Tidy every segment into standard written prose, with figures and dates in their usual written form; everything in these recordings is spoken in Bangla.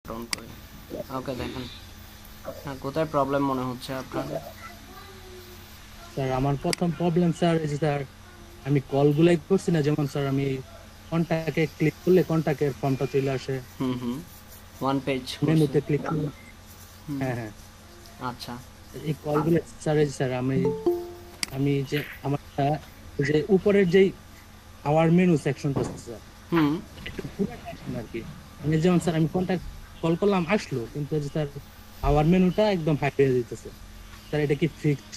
অন করি। ওকে দেখেন, হ্যাঁ কোথায় প্রবলেম মনে হচ্ছে আপনার? স্যার আমার প্রথম প্রবলেম স্যার এই যে স্যার আমি কলগুলাই করছি না, যেমন স্যার আমি কন্টাক্টে ক্লিক করলে কন্টাক্টের ফর্মটা চলে আসে, হুম হুম, ওয়ান পেজ করছেন। মেনুতে ক্লিক করলে। হুম, হ্যাঁ হ্যাঁ, আচ্ছা। এই কলগুলো স্যার এই যে স্যার আমি আমি যে আমার ওই যে উপরের যেই আওয়ার মেনু সেকশনটা স্যার হুম, একটু পুরাটা আসে না আর কি। মানে যেমন স্যার আমি কন্টাক্ট কল করলাম আসলো, কিন্তু এই যে স্যার আওয়ার মেনুটা একদম হাই হয়ে যেতেছে। স্যার এটা কি ফিক্সড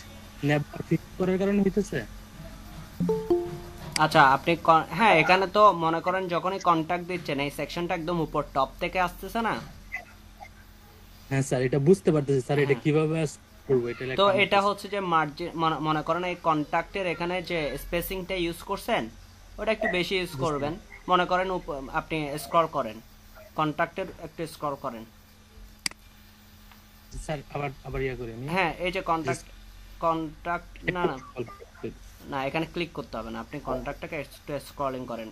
নেভার ফিক্স করার কারণে হইতেছে? আচ্ছা আপনি হ্যাঁ এখানে তো মনে করেন যখনই কন্ট্যাক্ট দিচ্ছেন এই সেকশনটা একদম উপর টপ থেকে আসতেছে না? হ্যাঁ স্যার, এটা বুঝতে পারতেছি স্যার, এটা হ্যাঁ, কিভাবে করবো এটা তো লেখা আমার এটা কাছে। হচ্ছে যে মার্জিন, মনে করেন এই কন্ট্যাক্টের এখানে যে স্পেসিংটা ইউজ করছেন ওটা একটু বেশি ইউজ জি স্যার। করবেন। মনে করেন আপনি স্ক্রল করেন, কন্ট্যাক্টের একটু স্ক্রল করেন। স্যার আবার আবার ইয়া করি আমি। হ্যাঁ এই যে জাস্ট কন্ট্যাক্ট, কন্ট্যাক্ট না একটু না scroll করতে। না, এখানে ক্লিক করতে হবে না, আপনি কন্ট্যাক্টটাকে একটু স্ক্রলিং করেন,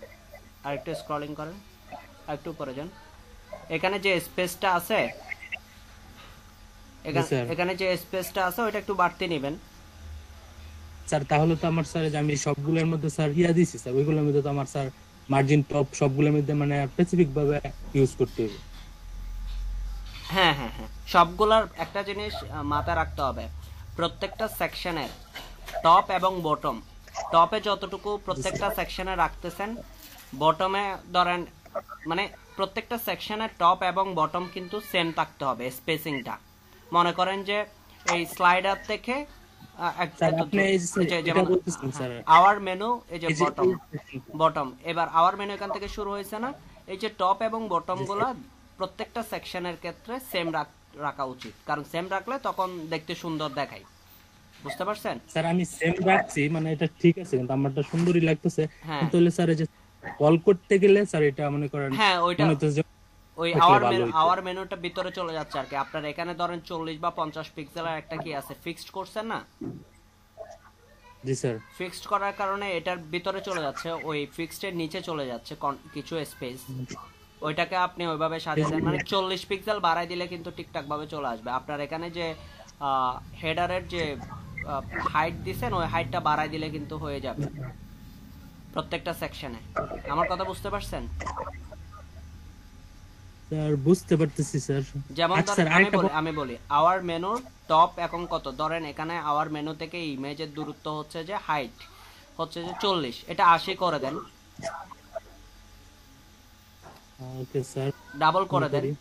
আর একটু স্ক্রলিং করেন, আর একটু উপরে যান। এখানে যে স্পেসটা আছে, জি এখানে স্যার। এখানে যে স্পেসটা আছে ওইটা একটু বাড়তে নেবেন। স্যার তাহলে তো আমার স্যার যে আমি সবগুলোর মধ্যে স্যার ইয়া দিছি স্যার, ওইগুলোর মধ্যে তো আমার স্যার মার্জিন টপ সবগুলোর মধ্যে মানে স্পেসিফিক ভাবে ইউজ করতে হবে। হ্যাঁ হ্যাঁ হ্যাঁ, সবগুলার একটা জিনিস মাথায় রাখতে হবে, প্রত্যেকটা সেকশনের টপ এবং বটম, টপে যতটুকু জি প্রত্যেকটা স্যার। সেকশনে রাখতেছেন, বটমে ধরেন মানে প্রত্যেকটা সেকশনের টপ এবং বটম কিন্তু সেম থাকতে হবে স্পেসিংটা। মনে করেন যে এই স্লাইডার থেকে স্যার এত আপনি দূর, এই যে এই যে এটা যেমন বলতেছেন হ্যাঁ স্যার, আওয়ার মেনু, এই যে এই যে বটম, এই section- বটম এবার আওয়ার মেনু এখান থেকে শুরু হয়েছে না, এই যে টপ এবং বটম জি স্যার। গুলা প্রত্যেকটা সেকশনের ক্ষেত্রে সেম রাখা উচিত, কারণ সেম রাখলে তখন দেখতে সুন্দর দেখায়। বুঝতে পারছেন? স্যার আমি সেম রাখছি, মানে এটা ঠিক আছে, কিন্তু আমারটা সুন্দরই লাগতেছে। হ্যাঁ কিন্তু হলে স্যার এই যে কল করতে গেলে স্যার এটা মনে করেন হ্যাঁ, ওইটা মনে হচ্ছে যে ওই থাকলে আওয়ার ভালো মেনু, হইতো। আওয়ার মেনুটা ভিতরে চলে যাচ্ছে আর কি। আপনার এখানে ধরেন 40 বা 50 পিক্সেলের একটা কি আছে ফিক্সড করছেন না, জি স্যার। ফিক্সড করার কারণে এটার ভিতরে চলে যাচ্ছে, ওই ফিক্সডের নিচে চলে যাচ্ছে কিছু স্পেস। ওইটাকে আপনি ওইভাবে এই সাজিয়ে যে দেন, মানে 40 পিক্সেল বাড়াই দিলে কিন্তু ঠিকঠাক ভাবে চলে আসবে। আপনার এখানে যে হেডারের যে হাইট দিছেন ওই হাইটটা বাড়াই দিলে কিন্তু হয়ে যাবে প্রত্যেকটা সেকশনে। আমার কথা বুঝতে পারছেন? স্যার বুঝতে পারতেছি স্যার। যেমন আচ্ছা ধরেন স্যার আমি আরেকটা বলি আমি বলি আওয়ার মেনুর টপ এখন কত, ধরেন এখানে আওয়ার মেনু থেকে ইমেজের দূরত্ব হচ্ছে যে হাইট হচ্ছে যে 40, এটা 80 করে দেন, ওকে স্যার, ডাবল মনে করে দেন। করি।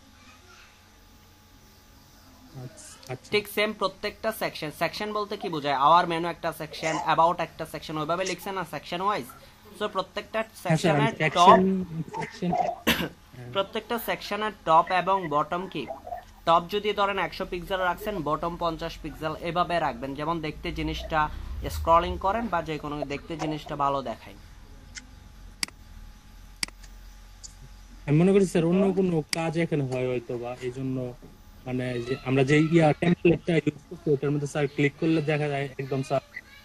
আচ্ছা আচ্ছা। ঠিক সেম প্রত্যেকটা সেকশন, সেকশন বলতে কি বোঝায়, আওয়ার মেনু একটা সেকশন, অ্যাবাউট একটা সেকশন, ওইভাবে লিখছে না সেকশন ওয়াইজ। সো প্রত্যেকটা হ্যাঁ স্যার আমি সেকশনের টপ, সেকশন সেকশন প্রত্যেকটা সেকশনের টপ এবং বটম কি, টপ যদি ধরেন 100 পিক্সেল রাখছেন, বটম 50 পিক্সেল, এভাবে রাখবেন, যেমন দেখতে জিনিসটা স্ক্রলিং করেন বা যে কোনো দেখতে জিনিসটা ভালো দেখায়। আমি মনে করি স্যার অন্য কোনো কাজ এখানে হয় হয়তো, বা এই জন্য মানে যে আমরা যে ইয়া টেমপ্লেটটা ইউজ করছি ওটার মধ্যে স্যার ক্লিক করলে দেখা যায় একদম স্যার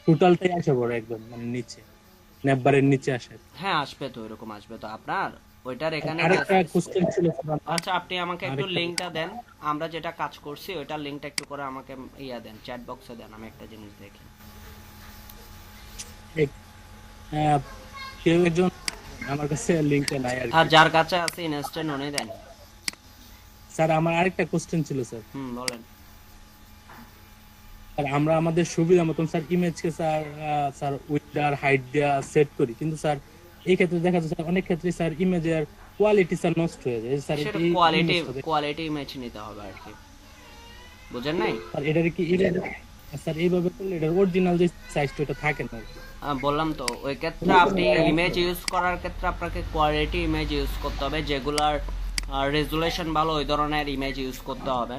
টোটালটাই আসে পড়ে একদম মানে নিচে, নেটবারের নিচে আসে। হ্যাঁ আসবে তো, এরকম আসবে তো আপনার ওইটার আর এখানে যে আরেকটা কোশ্চেন ছিল স্যার আমার। আচ্ছা আপনি আমাকে একটু আরেকটা লিঙ্কটা দেন, আমরা যেটা কাজ করছি ওইটার লিঙ্কটা একটু করে আমাকে ইয়া দেন, চ্যাট বক্সে দেন, আমি একটা জিনিস দেখি। এক- আহ, কেউ একজন আমার কাছে লিঙ্কটা নাই আর আর কি। যার কাছে আছে ইনস্ট্যান্ট উনি দেন। স্যার আমার আরেকটা কোশ্চেন ছিল স্যার। হুম বলেন। স্যার আমরা আমাদের সুবিধা মতন স্যার ইমেজকে স্যার স্যার উইডথ আর হাইট দেওয়া সেট করি, কিন্তু স্যার এই ক্ষেত্রে দেখা যাচ্ছে স্যার অনেক ক্ষেত্রে স্যার ইমেজের কোয়ালিটি স্যার নষ্ট হয়ে যায় স্যার, সেটা এই কোয়ালিটি, ইমেজটা কোয়ালিটি ইমেজ নিতে হবে আর কি, বুঝেন নাই? স্যার এটার কি স্যার এইভাবে করলে এটার অরিজিনাল যে সাইজটা ওটা থাকে না আর কি। বললাম তো ওই ক্ষেত্রে আপনি ইমেজ ইউজ করার ক্ষেত্রে আপনাকে কোয়ালিটি ইমেজ ইউজ করতে হবে, যেগুলার রেজুলেশন ভালো, ওই ধরনের ইমেজ ইউজ করতে হবে।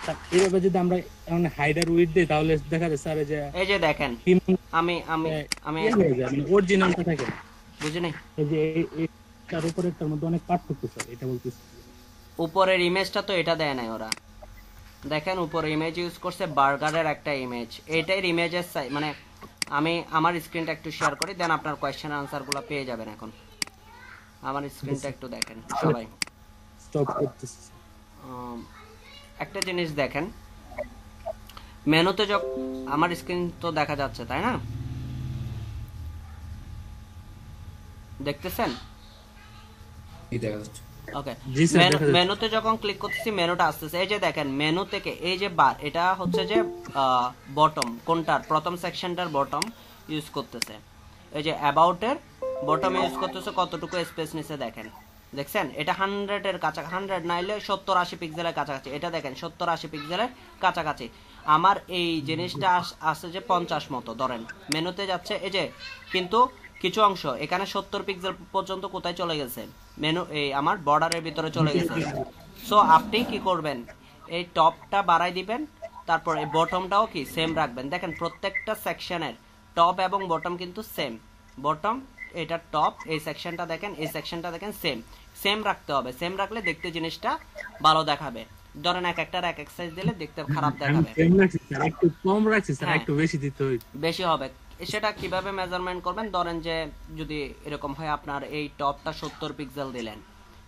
স্যার এইভাবে যদি আমরা এমন হাইড আর উইডথ দিই তাহলে দেখা যায় স্যার এই যে এই যে দেখেন, ইমেজ আমি আমি আমি হয়ে যায় মানে অরিজিনালটা থাকে না। বুঝি নাই, এই যে তার উপরে তার মধ্যে অনেক পার্থক্য স্যার, এটা বলতেছি। উপরের ইমেজটা তো এটা দেয় নাই ওরা, দেখেন উপরে ইমেজ ইউজ করছে বার্গারের একটা ইমেজ, এটাই ইমেজের মানে আমি আমার স্ক্রিনটা একটু শেয়ার করি, দেন আপনার কোয়েশ্চেন আনসার গুলো পেয়ে যাবেন। এখন আমার স্ক্রিনটা একটু দেখেন সবাই। স্টপ করতেছি। একটা জিনিস দেখেন, মেনুতে আমার স্ক্রিন তো দেখা যাচ্ছে তাই না, দেখতেছেন? ওকে, জি স্যার দেখা যাচ্ছে। মেনুতে যখন ক্লিক করতেছি মেনুটা আসতেছে, এই যে দেখেন মেনু থেকে এই যে বার, এটা হচ্ছে যে বটম, কোনটার প্রথম সেকশনটার বটম ইউজ করতেছে, এই যে অ্যাবাউটের বটম ইউজ করতেছে, কতটুকু স্পেস নিচে দেখেন, দেখছেন? এটা 100 এর কাছাকাছি, 100 নাইলে 70-80 পিক্সেলের কাছাকাছি, এটা দেখেন 70-80 পিক্সেলের কাছাকাছি। আমার এই জিনিসটা আসছে যে 50 মতো ধরেন, মেনুতে যাচ্ছে এই যে, কিন্তু কিছু অংশ এখানে 70 পিক্সেল পর্যন্ত কোথায় চলে গেছে, মেনু এই আমার বর্ডারের ভিতরে চলে গেছে। সো আপনি কি করবেন, এই টপটা বাড়াই দিবেন, তারপর এই বটমটাও কি সেম রাখবেন। দেখেন প্রত্যেকটা সেকশনের টপ এবং বটম কিন্তু সেম, বটম এটা টপ, এই সেকশনটা দেখেন, এই সেকশনটা দেখেন, সেম সেম রাখতে হবে। সেম রাখলে দেখতে জিনিসটা ভালো দেখাবে। ধরেন এক একটার এক এক সাইজ দিলে দেখতে খারাপ দেখাবে। সেম রাখছি স্যার, একটু কম রাখছি স্যার, হ্যাঁ, একটু বেশি দিতে হইতো। বেশি হবে। সেটা কিভাবে মেজারমেন্ট করবেন, ধরেন যে যদি এরকম হয় আপনার এই টপটা 70 পিক্সেল দিলেন,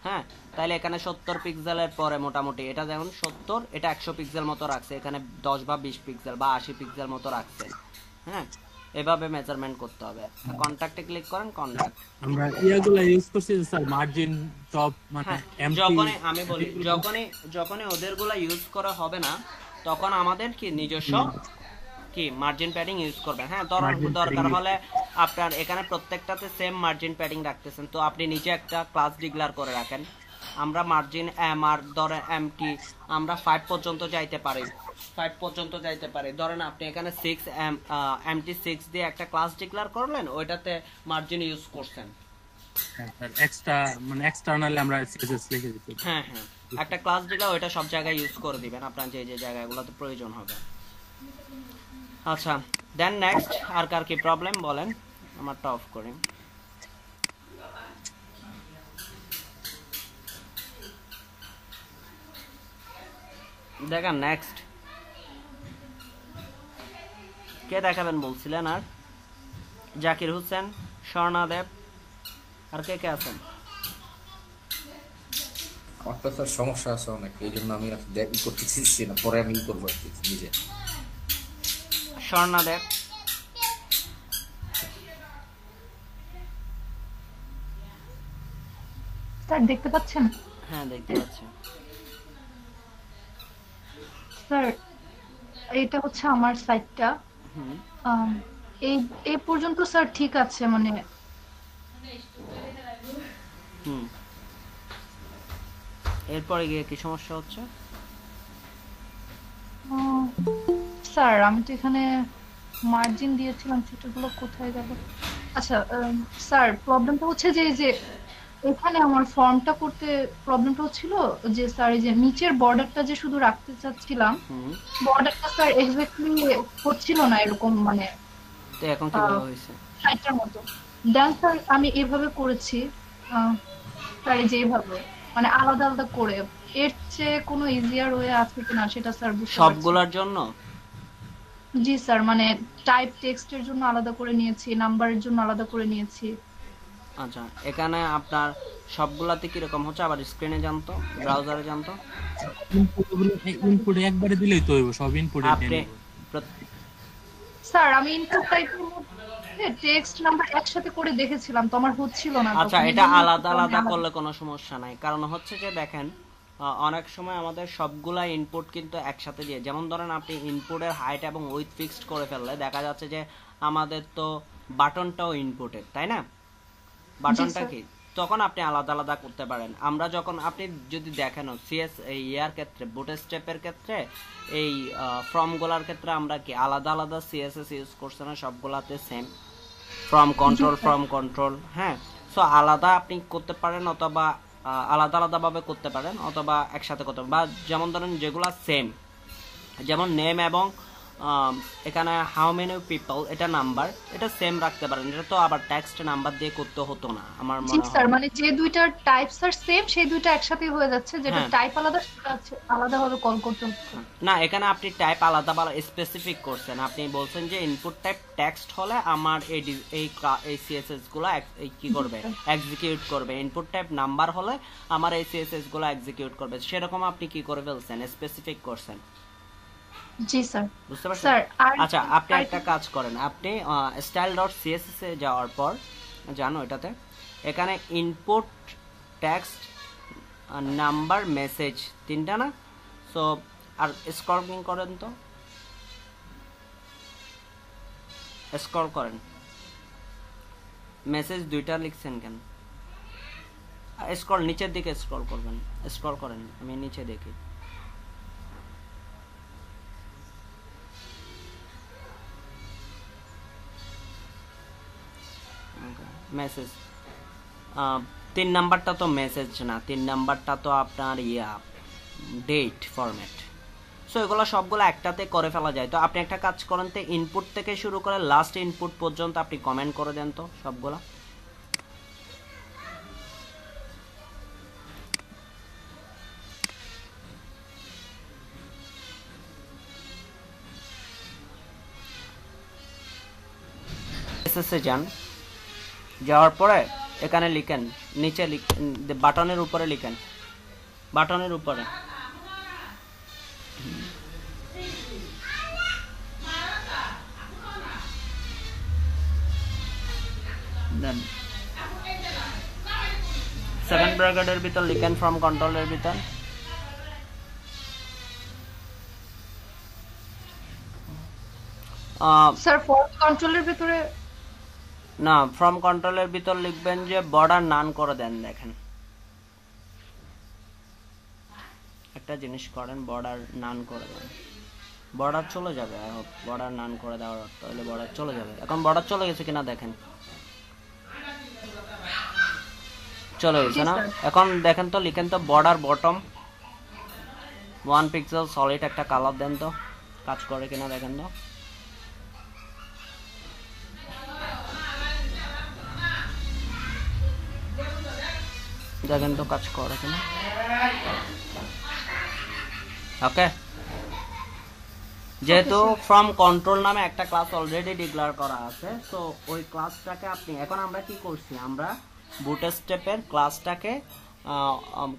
হ্যাঁ, তাহলে এখানে 70 পিক্সেলের পরে মোটামুটি এটা যেমন 70, এটা 100 পিক্সেল মতো রাখছে, এখানে 10 বা 20 পিক্সেল বা 80 পিক্সেল মতো রাখছে, হ্যাঁ, এভাবে মেজারমেন্ট করতে হবে। কন্টাক্টে ক্লিক করেন, কন্টাক্ট। আমরা ইয়াগুলা ইউজ করছি স্যার, মার্জিন টপ মানে হ্যাঁ, এমটি। যখনই আমি বলি, যখনই ওদেরগুলা ইউজ করা হবে না, তখন আমাদের কি নিজস্ব কি মার্জিন প্যাডিং ইউজ করবেন। হ্যাঁ, দরকার হলে আপনার এখানে প্রত্যেকটাতে সেম মার্জিন প্যাডিং রাখতেছেন, তো আপনি নিচে একটা ক্লাস ডিক্লেয়ার করে রাখেন, আমরা মার্জিন এম আর ধরেন এমটি আমরা 5 পর্যন্ত যাইতে পারি, 5 পর্যন্ত যাইতে পারি। ধরেন আপনি এখানে 6 এমটি 6 দিয়ে একটা ক্লাস ডিক্লেয়ার করলেন, ওইটাতে মার্জিন ইউজ করছেন। এক্সট্রা মানে এক্সটারনালি আমরা সিএসএস লিখে দিতে। হ্যাঁ হ্যাঁ, একটা ক্লাস দিলে ওইটা সব জায়গায় ইউজ করে দিবেন আপনার যে যে জায়গাগুলোতে প্রয়োজন হবে। আচ্ছা, দেন নেক্সট, আর কার কি প্রবলেম বলেন, আমারটা অফ করি। দেখেন নেক্সট কে দেখাবেন বলছিলেন? আর জাকির হোসেন, স্বর্ণাদেব, আর কে কে আছেন? আমার তো স্যার সমস্যা আছে অনেক, এই জন্য আমি করতে চাইছি না, পরে আমি করবো আর কি নিজে। স্বর্ণাদেব, স্যার দেখতে পাচ্ছেন? হ্যাঁ দেখতে পাচ্ছি। স্যার এটা হচ্ছে আমার সাইটটা, হুম, এই এই পর্যন্ত স্যার ঠিক আছে, মানে হুম, এরপরে গিয়ে কি সমস্যা হচ্ছে? স্যার আমি তো এখানে মার্জিন দিয়েছিলাম, সেটাগুলো কোথায় গেল? আচ্ছা স্যার প্রবলেমটা হচ্ছে যে এই যে এখানে আমার ফর্মটা করতে প্রবলেমটা হচ্ছিল যে স্যার এই যে নিচের বর্ডারটা যে শুধু রাখতে চাচ্ছিলাম, হুম, বর্ডারটা স্যার এক্স্যাক্টলি হচ্ছিল না এরকম, মানে তো এখন কিভাবে হয়েছে? সাইটটার মতো। দেন স্যার আমি এভাবে করেছি, স্যার এই যে এইভাবে মানে আলাদা আলাদা করে, এর চেয়ে কোনো ইজিয়ার ওয়ে আছে কিনা সেটা স্যার বুঝতে পারছি না। সবগুলোর জন্য? জি স্যার, মানে টাইপ টেক্সটের জন্য আলাদা করে নিয়েছি, নাম্বারের জন্য আলাদা করে নিয়েছি। আচ্ছা, এখানে আপনার সবগুলাতে কিরকম হচ্ছে, আবার স্ক্রিনে জানতো, ব্রাউজারে জানতো। ইনপুট একবারে দিলেই তো হইব, সব ইনপুটে আপনি স্যার আমি ইনপুট টাইপের মধ্যে টেক্সট নাম্বার একসাথে করে দেখেছিলাম, তো আমার হচ্ছিল না আচ্ছা, তখন, এই এটা জন্য আলাদা আমি আলাদা করলে কোনো সমস্যা নাই, কারণ হচ্ছে যে দেখেন অনেক সময় আমাদের সবগুলা ইনপুট কিন্তু একসাথে দিয়ে, যেমন ধরেন আপনি ইনপুটের হাইট এবং উইথ ফিক্সড করে ফেললে দেখা যাচ্ছে যে আমাদের তো বাটনটাও ইনপুটের, তাই না? বাটনটা স্যার। কি তখন আপনি আলাদা আলাদা করতে পারেন। আমরা যখন আপনি যদি দেখেন সিএস এই ইয়ার ক্ষেত্রে, বুটস্ট্র্যাপের ক্ষেত্রে, এই ফর্মগুলার ক্ষেত্রে আমরা কি আলাদা আলাদা সিএসএস ইউজ করছি না, সবগুলাতে সেম ফর্ম কন্ট্রোল, হ্যাঁ। সো আলাদা আপনি করতে পারেন, অথবা আলাদা আলাদা ভাবে করতে পারেন, অথবা একসাথে করতে পারেন, বা যেমন ধরেন যেগুলা সেম, যেমন নেম এবং এখানে হাউ মেনি পিপল এটা নাম্বার, এটা সেম রাখতে পারেন। এটা তো আবার টেক্সট নাম্বার দিয়ে করতে হতো না আমার জি মনে স্যার, হয়। মানে যে দুইটার টাইপ স্যার সেম, সেই দুইটা একসাথে হয়ে যাচ্ছে, যেটা হ্যাঁ, টাইপ আলাদা সেটা আলাদাভাবে কল করতে হচ্ছে। না এখানে আপনি টাইপ আলাদা স্পেসিফিক করছেন। আপনি বলছেন যে ইনপুট টাইপ টেক্সট হলে আমার এই সিএসএস গুলো কি করবে, এক্সিকিউট করবে। ইনপুট টাইপ নাম্বার হলে আমার এই সিএসএস গুলো এক্সিকিউট করবে। সেরকম আপনি কি করে ফেলছেন, স্পেসিফিক করছেন। জি স্যার। বুঝতে পারছেন? স্যার আর আচ্ছা, আপনি একটা কাজ করেন, আপনি স্টাইল ডট সিএসএস এ যাওয়ার পর জানো এটাতে এখানে ইনপুট টেক্সট নাম্বার মেসেজ তিনটা না? সো আর স্ক্রলিং করেন তো, স্ক্রল করেন। মেসেজ দুইটা লিখছেন কেন? স্ক্রল নিচের দিকে স্ক্রল করবেন, স্ক্রল করেন, আমি নিচে দেখি। মেসেজ 3 নাম্বারটা তো মেসেজ না, 3 নাম্বারটা তো আপনার ডেট ফরম্যাট। সো এগুলো সবগুলো একটাতে করে ফেলা যায়। তো আপনি একটা কাজ করেন তো, ইনপুট থেকে শুরু করে লাস্ট ইনপুট পর্যন্ত আপনি কমেন্ট করে দেন তো সবগুলা। এসএসএ যান, যাওয়ার পরে এখানে লিখেন, নিচে বাটনের উপরে লিখেন, বাটনের উপরে দেন 7 ব্র্যাকেটের ভিতর লিখেন ফ্রম কন্ট্রোলের ভিতর স্যার ফর্ম কন্ট্রোলের ভিতরে না, ফ্রম কন্ট্রোলের ভিতর লিখবেন যে বর্ডার নান করে দেন। দেখেন একটা জিনিস করেন, বর্ডার নান করে দেন, বর্ডার চলে যাবে। বর্ডার নান করে দেওয়ার অর্থ হলে বর্ডার চলে যাবে। এখন বর্ডার চলে গেছে কিনা দেখেন, চলে গেছে না? এখন দেখেন তো, লিখেন তো বর্ডার বটম 1 পিক্সেল সলিড একটা কালার দেন তো, কাজ করে কিনা দেখেন তো। দেখেন তো কাজ করে কিনা। ওকে, যেহেতু ফ্রম কন্ট্রোল নামে একটা ক্লাস অলরেডি ডিক্লেয়ার করা আছে, তো ওই ক্লাসটাকে আপনি, এখন আমরা কি করছি, আমরা বুটস্ট্র্যাপের ক্লাসটাকে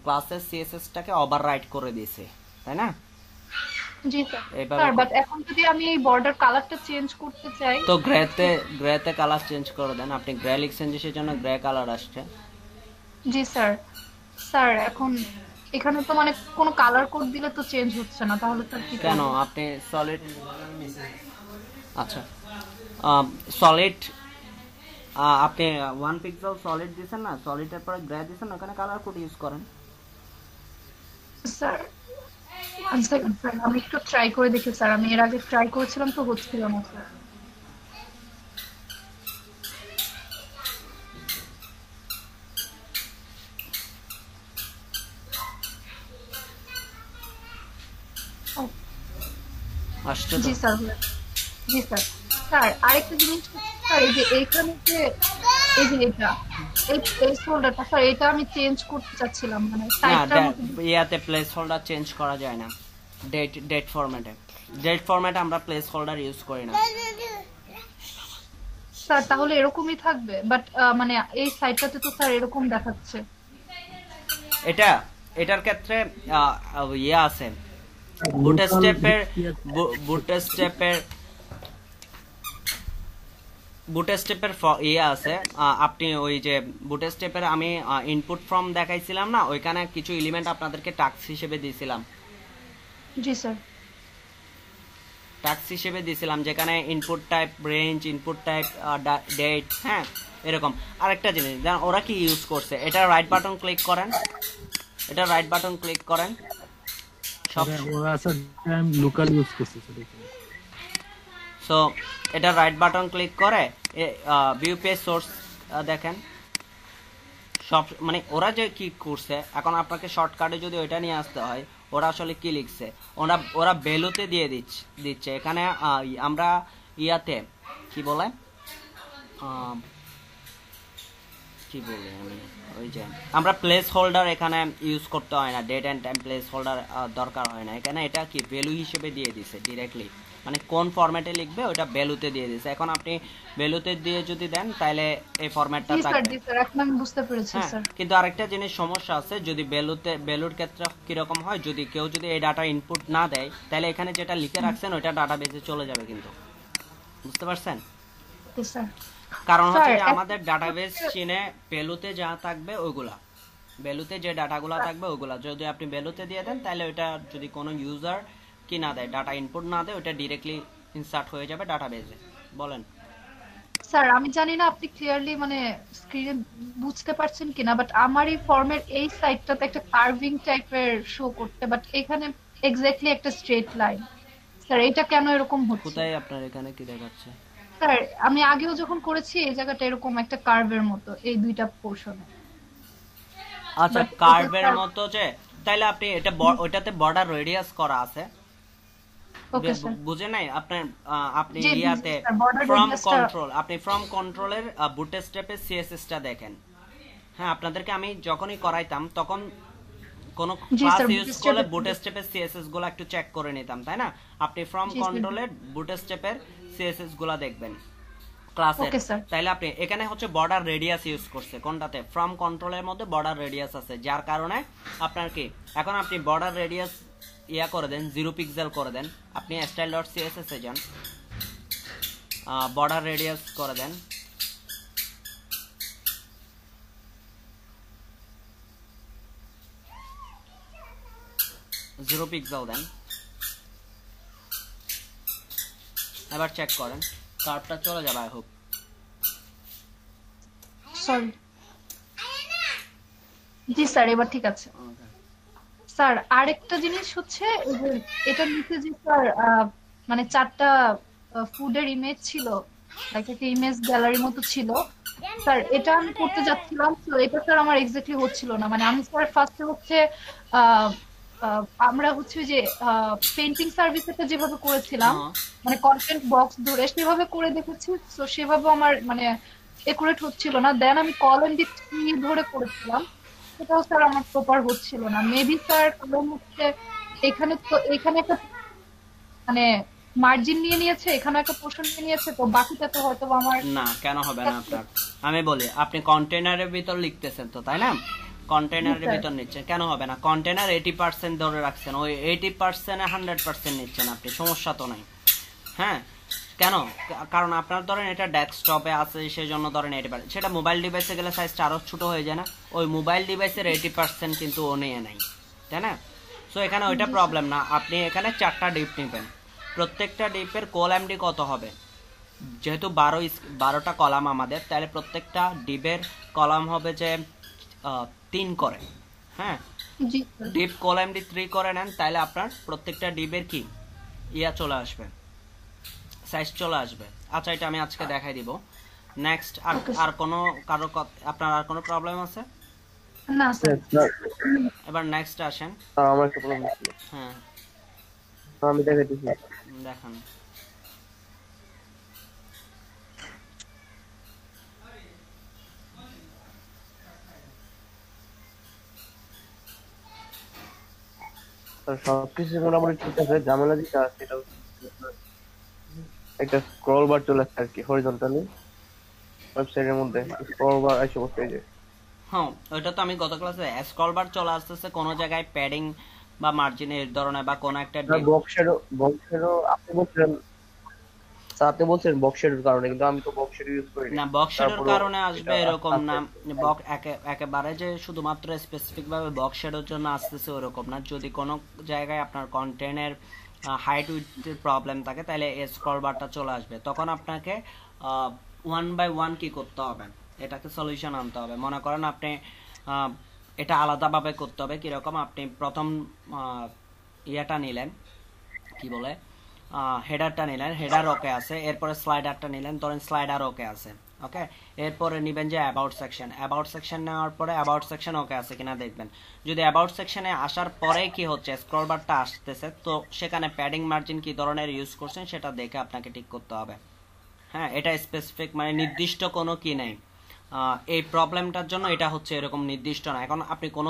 ক্লাসের সিএসএসটাকে ওভাররাইট করে দিয়েছি, তাই না? জি স্যার। স্যার বাট এখন যদি আমি এই বর্ডার কালারটা চেঞ্জ করতে চাই, তো গ্রেতে কালার চেঞ্জ করে দেন। আপনি গ্রে লিখছেন যে সেজন্য গ্রে কালার আসছে। জি স্যার। স্যার এখন এখানে তো মানে কোনো কালার কোড দিলে তো চেঞ্জ হচ্ছে না, তাহলে স্যার কি কেন? আপনি সলিড, আচ্ছা সলিড, আপনি 1 পিক্সেল সলিড দিবেন না, সলিডের পরে গ্রে দিবেন, ওখানে কালার কোড ইউজ করেন। স্যার ওয়ান সেকেন্ড স্যার, আমি একটু ট্রাই করে দেখি স্যার। আমি এর আগে ট্রাই করেছিলাম তো হচ্ছিল না স্যার। আসছে জি তো? স্যার। জি স্যার। স্যার আরেকটা জিনিস স্যার, এই যে এইখানে যে এই যে এটা এই প্লেস হোল্ডারটা স্যার, এটা আমি চেঞ্জ করতে চাচ্ছিলাম, মানে না, সাইডটার মধ্যে। ইয়াতে প্লেস হোল্ডার চেঞ্জ করা যায় না। ডেট ফরম্যাটে আমরা প্লেস হোল্ডার ইউজ করি না। স্যার তাহলে এরকমই থাকবে, বাট মানে এই সাইডটাতে তো স্যার এরকম দেখাচ্ছে। এটার ক্ষেত্রে আছে, বুটস্ট্র্যাপের আছে। আপনি ওই যে বুটস্ট্র্যাপের আমি ইনপুট ফর্ম দেখাইছিলাম না, ওইখানে কিছু এলিমেন্ট আপনাদেরকে টাস্ক হিসেবে দিয়েছিলাম। জি স্যার। টাস্ক হিসেবে দিয়েছিলাম, যেখানে input type range, input type date, হ্যাঁ এরকম। আরেকটা জিনিস ওরা কি ইউজ করছে, এটা রাইট বাটন ক্লিক করেন, এটা রাইট বাটন ক্লিক করেন, সব ওরা স্যার লোকাল ইউজ করছে স্যার। সো এটা রাইট বাটন ক্লিক করে ভিউ পেজ সোর্স দেখেন, সব মানে ওরা যে কি করছে, এখন আপনাকে শর্টকাটে যদি ওইটা নিয়ে আসতে হয়, ওরা আসলে কি লিখছে, ওরা ভ্যালুতে দিয়ে দিচ্ছে এখানে। আমরা ইয়াতে কি বলে, কি বলি আমি, ওই যে আমরা প্লেস হোল্ডার এখানে ইউজ করতে হয় না, date and time placeholder দরকার হয় না এখানে। এটা কি ভ্যালু হিসেবে দিয়ে দিছে ডিরেক্টলি, মানে কোন ফরম্যাটে লিখবে ওটা ভ্যালুতে দিয়ে দিছে। এখন আপনি ভ্যালুতে দিয়ে যদি দেন তাহলে এই ফরম্যাটটা থাকবে। জি স্যার, এখন আমি বুঝতে পেরেছি স্যার। কিন্তু আরেকটা জিনিস সমস্যা আছে, যদি ভ্যালুর ক্ষেত্রে কিরকম হয়, যদি কেউ যদি এই ডাটা ইনপুট না দেয় তাহলে এখানে যেটা লিখে রাখছেন ওইটা ডাটাবেসে চলে যাবে কিন্তু, বুঝতে পারছেন? কারণ হচ্ছে যে আমাদের ডাটাবেস চিনে ভ্যালুতে যা থাকবে ওইগুলা, ভ্যালুতে যে ডাটাগুলা থাকবে ওইগুলা যদি আপনি ভ্যালুতে দিয়ে দেন তাহলে ওইটা যদি কোনো ইউজার কি না দেয়, ডাটা ইনপুট না দেয়, ওইটা ডিরেক্টলি ইনসার্ট হয়ে যাবে ডাটাবেসে। বলেন স্যার, আমি জানি না আপনি ক্লিয়ারলি মানে স্ক্রিনে বুঝতে পারছেন কিনা, বাট আমার এই ফর্মের এই সাইডটাতে একটা কার্ভিং টাইপের শো করতে, বাট এখানে এক্স্যাক্টলি একটা স্ট্রেট লাইন। স্যার এটা কেন এরকম হচ্ছে? কোথায় আপনার এখানে কি দেখাচ্ছে? স্যার আমি আগেও যখন করেছি এই জায়গাটা এরকম একটা কার্ভের মতো, এই দুইটা পোরশনে। আচ্ছা, কার্ভের মতো যে, তাইলে আপনি এটা ওইটাতে বর্ডার রেডিয়াস করা আছে, বুঝে নাই আপনি? আপনি ইয়াতে ফ্রম কন্ট্রোল, আপনি ফ্রম কন্ট্রোলের বুটস্ট্র্যাপের সিএসএস টা দেখেন। হ্যাঁ, আপনাদেরকে আমি যখনই করাইতাম তখন কোন ক্লাস ইউজ করলে বুটস্ট্র্যাপের সিএসএস গুলো একটু চেক করে নিতাম, তাই না? আপনি ফ্রম কন্ট্রোলের বুটস্ট্র্যাপের সিএসএস গুলো দেখবেন ক্লাসের। তাইলে আপনি এখানে হচ্ছে বর্ডার রেডিয়াস ইউজ করছে কোনটাতে, ফ্রম কন্ট্রোলের মধ্যে বর্ডার রেডিয়াস আছে, যার কারণে আপনার কি এখন আপনি বর্ডার রেডিয়াস ইয়া করে দেন, 0 পিক্সেল করে দেন। আপনি style.css এ যান, বর্ডার রেডিয়াস করে দেন, জিরো পিক্সেল দেন। এবার চেক করেন, কার্ভটা চলে যাবে। I hope. Sorry, G sir, এবার ঠিক আছে। স্যার আরেকটা জিনিস হচ্ছে, এটা নিচে যে স্যার মানে 4টা ফুডের ইমেজ ছিল, লাইক একটা ইমেজ গ্যালারি মতো ছিল স্যার, এটা আমি করতে যাচ্ছিলাম, তো এটা স্যার আমার এক্স্যাক্টলি হচ্ছিল না। মানে আমি স্যার ফার্স্টে হচ্ছে আমরা হচ্ছে যে পেইন্টিং সার্ভিসটা যেভাবে করেছিলাম, মানে কন্টেন্ট বক্স ধরে সেভাবে করে দেখেছি, তো সেভাবে আমার মানে একুরেট হচ্ছিল না। দেন আমি কলাম দিয়ে ধরে করেছিলাম, সেটাও স্যার আমার প্রপার হচ্ছিল না। মেবি স্যার কারণ হচ্ছে এখানে তো এখানে একটা মানে মার্জিন নিয়ে নিয়েছে, এখানে একটা পোর্শন নিয়ে নিয়েছে, তো বাকিটা তো হয়তো আমার না। কেন হবে না আপনার? আমি বলি, আপনি কন্টেনারের ভিতর লিখতেছেন তো, তাই না? কন্টেনারের ভিতর নিচ্ছেন, কেন হবে না? কন্টেনার 80% ধরে রাখছেন, ওই 80% 100% নিচ্ছেন আপনি, সমস্যা তো নাই। হ্যাঁ, কেন? কারণ আপনার ধরেন এটা ডেস্কটপে আছে, সেই জন্য ধরেন 80%। সেটা মোবাইল ডিভাইসে গেলে সাইজটা আরো ছোট হয়ে যায় না? ওই মোবাইল ডিভাইসের 80% কিন্তু ও নিয়ে নাই, তাই না? সো এখানে ওইটা প্রবলেম না। আপনি এখানে 4টা ডিপ নেবেন, প্রত্যেকটা ডিপের কলামডি কত হবে? যেহেতু 12টা কলাম আমাদের, তাহলে প্রত্যেকটা ডিপের কলাম হবে যে 3 করে। হ্যাঁ, ডিপ কলামডি 3 করে নেন, তাহলে আপনার প্রত্যেকটা ডিপের কি ইয়া চলে আসবে, সাইজ চলে আসবে। আচ্ছা, এটা আমি আজকে দেখাই দিব। নেক্সট, আর কোনো আপনার আর কোনো প্রবলেম আছে? না স্যার। এবার নেক্সট আসেন। আমার একটা প্রবলেম ছিল। হ্যাঁ, আমি দেখাইতেছি, দেখান। সবকিছু মোটামুটি ঠিক আছে, ঝামেলা যেটা আছে সেটা একটা স্ক্রল বার চলে আসছে আর কি, হরিজন্টালি ওয়েবসাইটের মধ্যে স্ক্রল বার এসে বসে যে। হ্যাঁ, ওইটা তো আমি গত ক্লাসে স্ক্রল বার চলে আসতেছে কোন জায়গায় প্যাডিং বা মার্জিন এর ধরনের বা কোন একটা বক্স শ্যাডো আপনি বলছেন বক্স শ্যাডোর কারণে, কিন্তু আমি তো বক্স শ্যাডো ইউজ করি না। বক্স শ্যাডোর কারণে আসবে এরকম না, বক্স একেবারে যে শুধুমাত্র স্পেসিফিক ভাবে বক্স শ্যাডোর জন্য আসতেছে ওরকম না। যদি কোন জায়গায় আপনার কন্টেন্টের হাইট উইথ প্রবলেম থাকে তাহলে স্ক্রল বারটা চলে আসবে, তখন আপনাকে 1 বাই 1 কি করতে হবে, এটাকে সলিউশন আনতে হবে। মনে করেন আপনি এটা আলাদাভাবে করতে হবে। কিরকম? আপনি প্রথম ইয়াটা নিলেন, কি বলে, হেডারটা নিলেন, হেডার ওকে আছে, এরপরে স্লাইডারটা নিলেন, ধরেন স্লাইডার ওকে আছে, ওকে, এরপরে নেবেন যে অ্যাবাউট সেকশন। অ্যাবাউট সেকশন নেওয়ার পরে অ্যাবাউট সেকশন ওকে আছে কিনা দেখবেন। যদি অ্যাবাউট সেকশনে আসার পরে কি হচ্ছে, স্ক্রল বারটা আসতেছে, তো সেখানে প্যাডিং মার্জিন কি ধরনের ইউজ করছেন সেটা দেখে আপনাকে ঠিক করতে হবে। হ্যাঁ, এটা স্পেসিফিক মানে নির্দিষ্ট কোনো কি নাই, এই প্রবলেমটার জন্য এটা হচ্ছে এরকম নির্দিষ্ট না। এখন আপনি কোন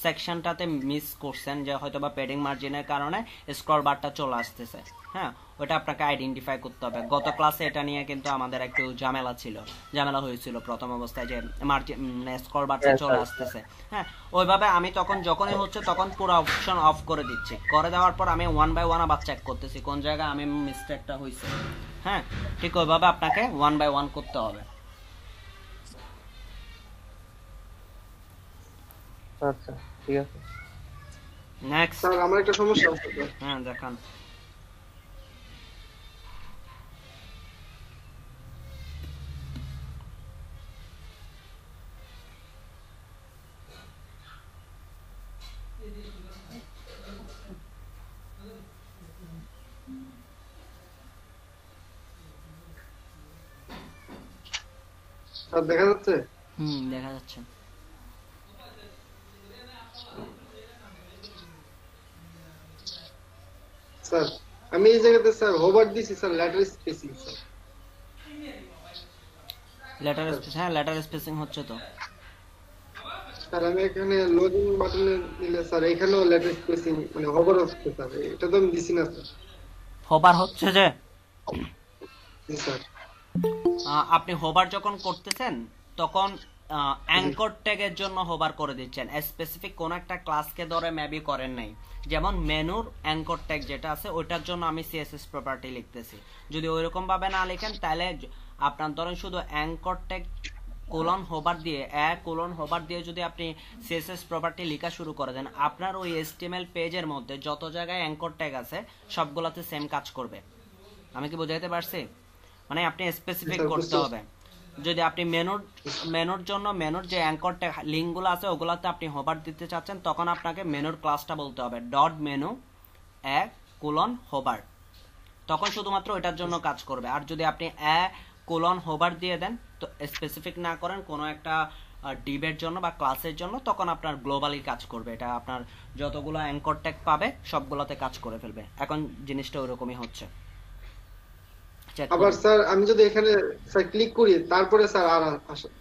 সেকশনটাতে মিস করছেন যে হয়তো বা প্যাডিং মার্জিনের কারণে স্ক্রল বারটা চলে আসতেছে, হ্যাঁ ওটা আপনাকে আইডেন্টিফাই করতে হবে। গত ক্লাসে এটা নিয়ে কিন্তু আমাদের একটু ঝামেলা হয়েছিল প্রথম অবস্থায়, যে মার্জিন স্ক্রল বারটা চলে আসতেছে। হ্যাঁ, ওইভাবে আমি যখনই হচ্ছে তখন পুরো অপশন অফ করে দিচ্ছি, করে দেওয়ার পর আমি 1 বাই 1 আবার চেক করতেছি কোন জায়গায় আমি মিস্টেকটা হয়েছে। হ্যাঁ, ঠিক ওইভাবে আপনাকে 1 বাই 1 করতে হবে। আচ্ছা ঠিক আছে। নেক্সট স্যার আমার একটা সমস্যা আছে স্যার। হ্যাঁ দেখান। স্যার দেখা যাচ্ছে? দেখা যাচ্ছে। স্যার আমি এই জায়গাতে স্যার হোভার দিছি sir, letter spacing sir. Letter spacing হচ্ছে তো। স্যার আমি এখানে লোডিং বাটনে দিলে স্যার এখানেও লেটার স্পেসিং মানে হোভার হচ্ছে স্যার, এটা তো আমি দিছি না স্যার। হোভার হচ্ছে যে জি স্যার। আপনি হোভার যখন করতেছেন তখন অ্যাঙ্কর ট্যাগের জন্য হোভার করে দিচ্ছেন, স্পেসিফিক কোন একটা ক্লাসকে ধরে মেবি করেন নাই। যেমন মেনুর অ্যাঙ্কর ট্যাগ যেটা আছে ওইটার জন্য আমি সিএসএস প্রপার্টি লিখতেছি। যদি ওইরকম ভাবে না লিখেন তাহলে আপনার ধরেন শুধু অ্যাঙ্কর ট্যাগ কোলন হোভার দিয়ে যদি আপনি সিএসএস প্রপার্টি লেখা শুরু করে দেন, আপনার ওই এচটিএমএল পেজের মধ্যে যত জায়গায় অ্যাঙ্কর ট্যাগ আছে সবগুলোতে সেম কাজ করবে। আমি কি বোঝাতে পারছি? মানে আপনি স্পেসিফিক করতে হবে। যদি আপনি মেনুর জন্য মেনুর যে অ্যাঙ্কর ট্যাগ লিঙ্কগুলো আছে ওগুলাতে আপনি হোভার দিতে চাচ্ছেন, তখন আপনাকে মেনুর ক্লাসটা বলতে হবে ডট মেনু হোভার, তখন শুধুমাত্র এটার জন্য কাজ করবে। আর যদি আপনি হোভার দিয়ে দেন, তো স্পেসিফিক না করেন কোনো একটা ডিবের জন্য বা ক্লাসের জন্য, তখন আপনার গ্লোবালি কাজ করবে। এটা আপনার যতগুলো অ্যাঙ্কর ট্যাগ পাবে সবগুলোতে কাজ করে ফেলবে। এখন জিনিসটা ওইরকমই হচ্ছে। আবার স্যার আমি যদি এখানে স্যার ক্লিক করি তারপরে স্যার আর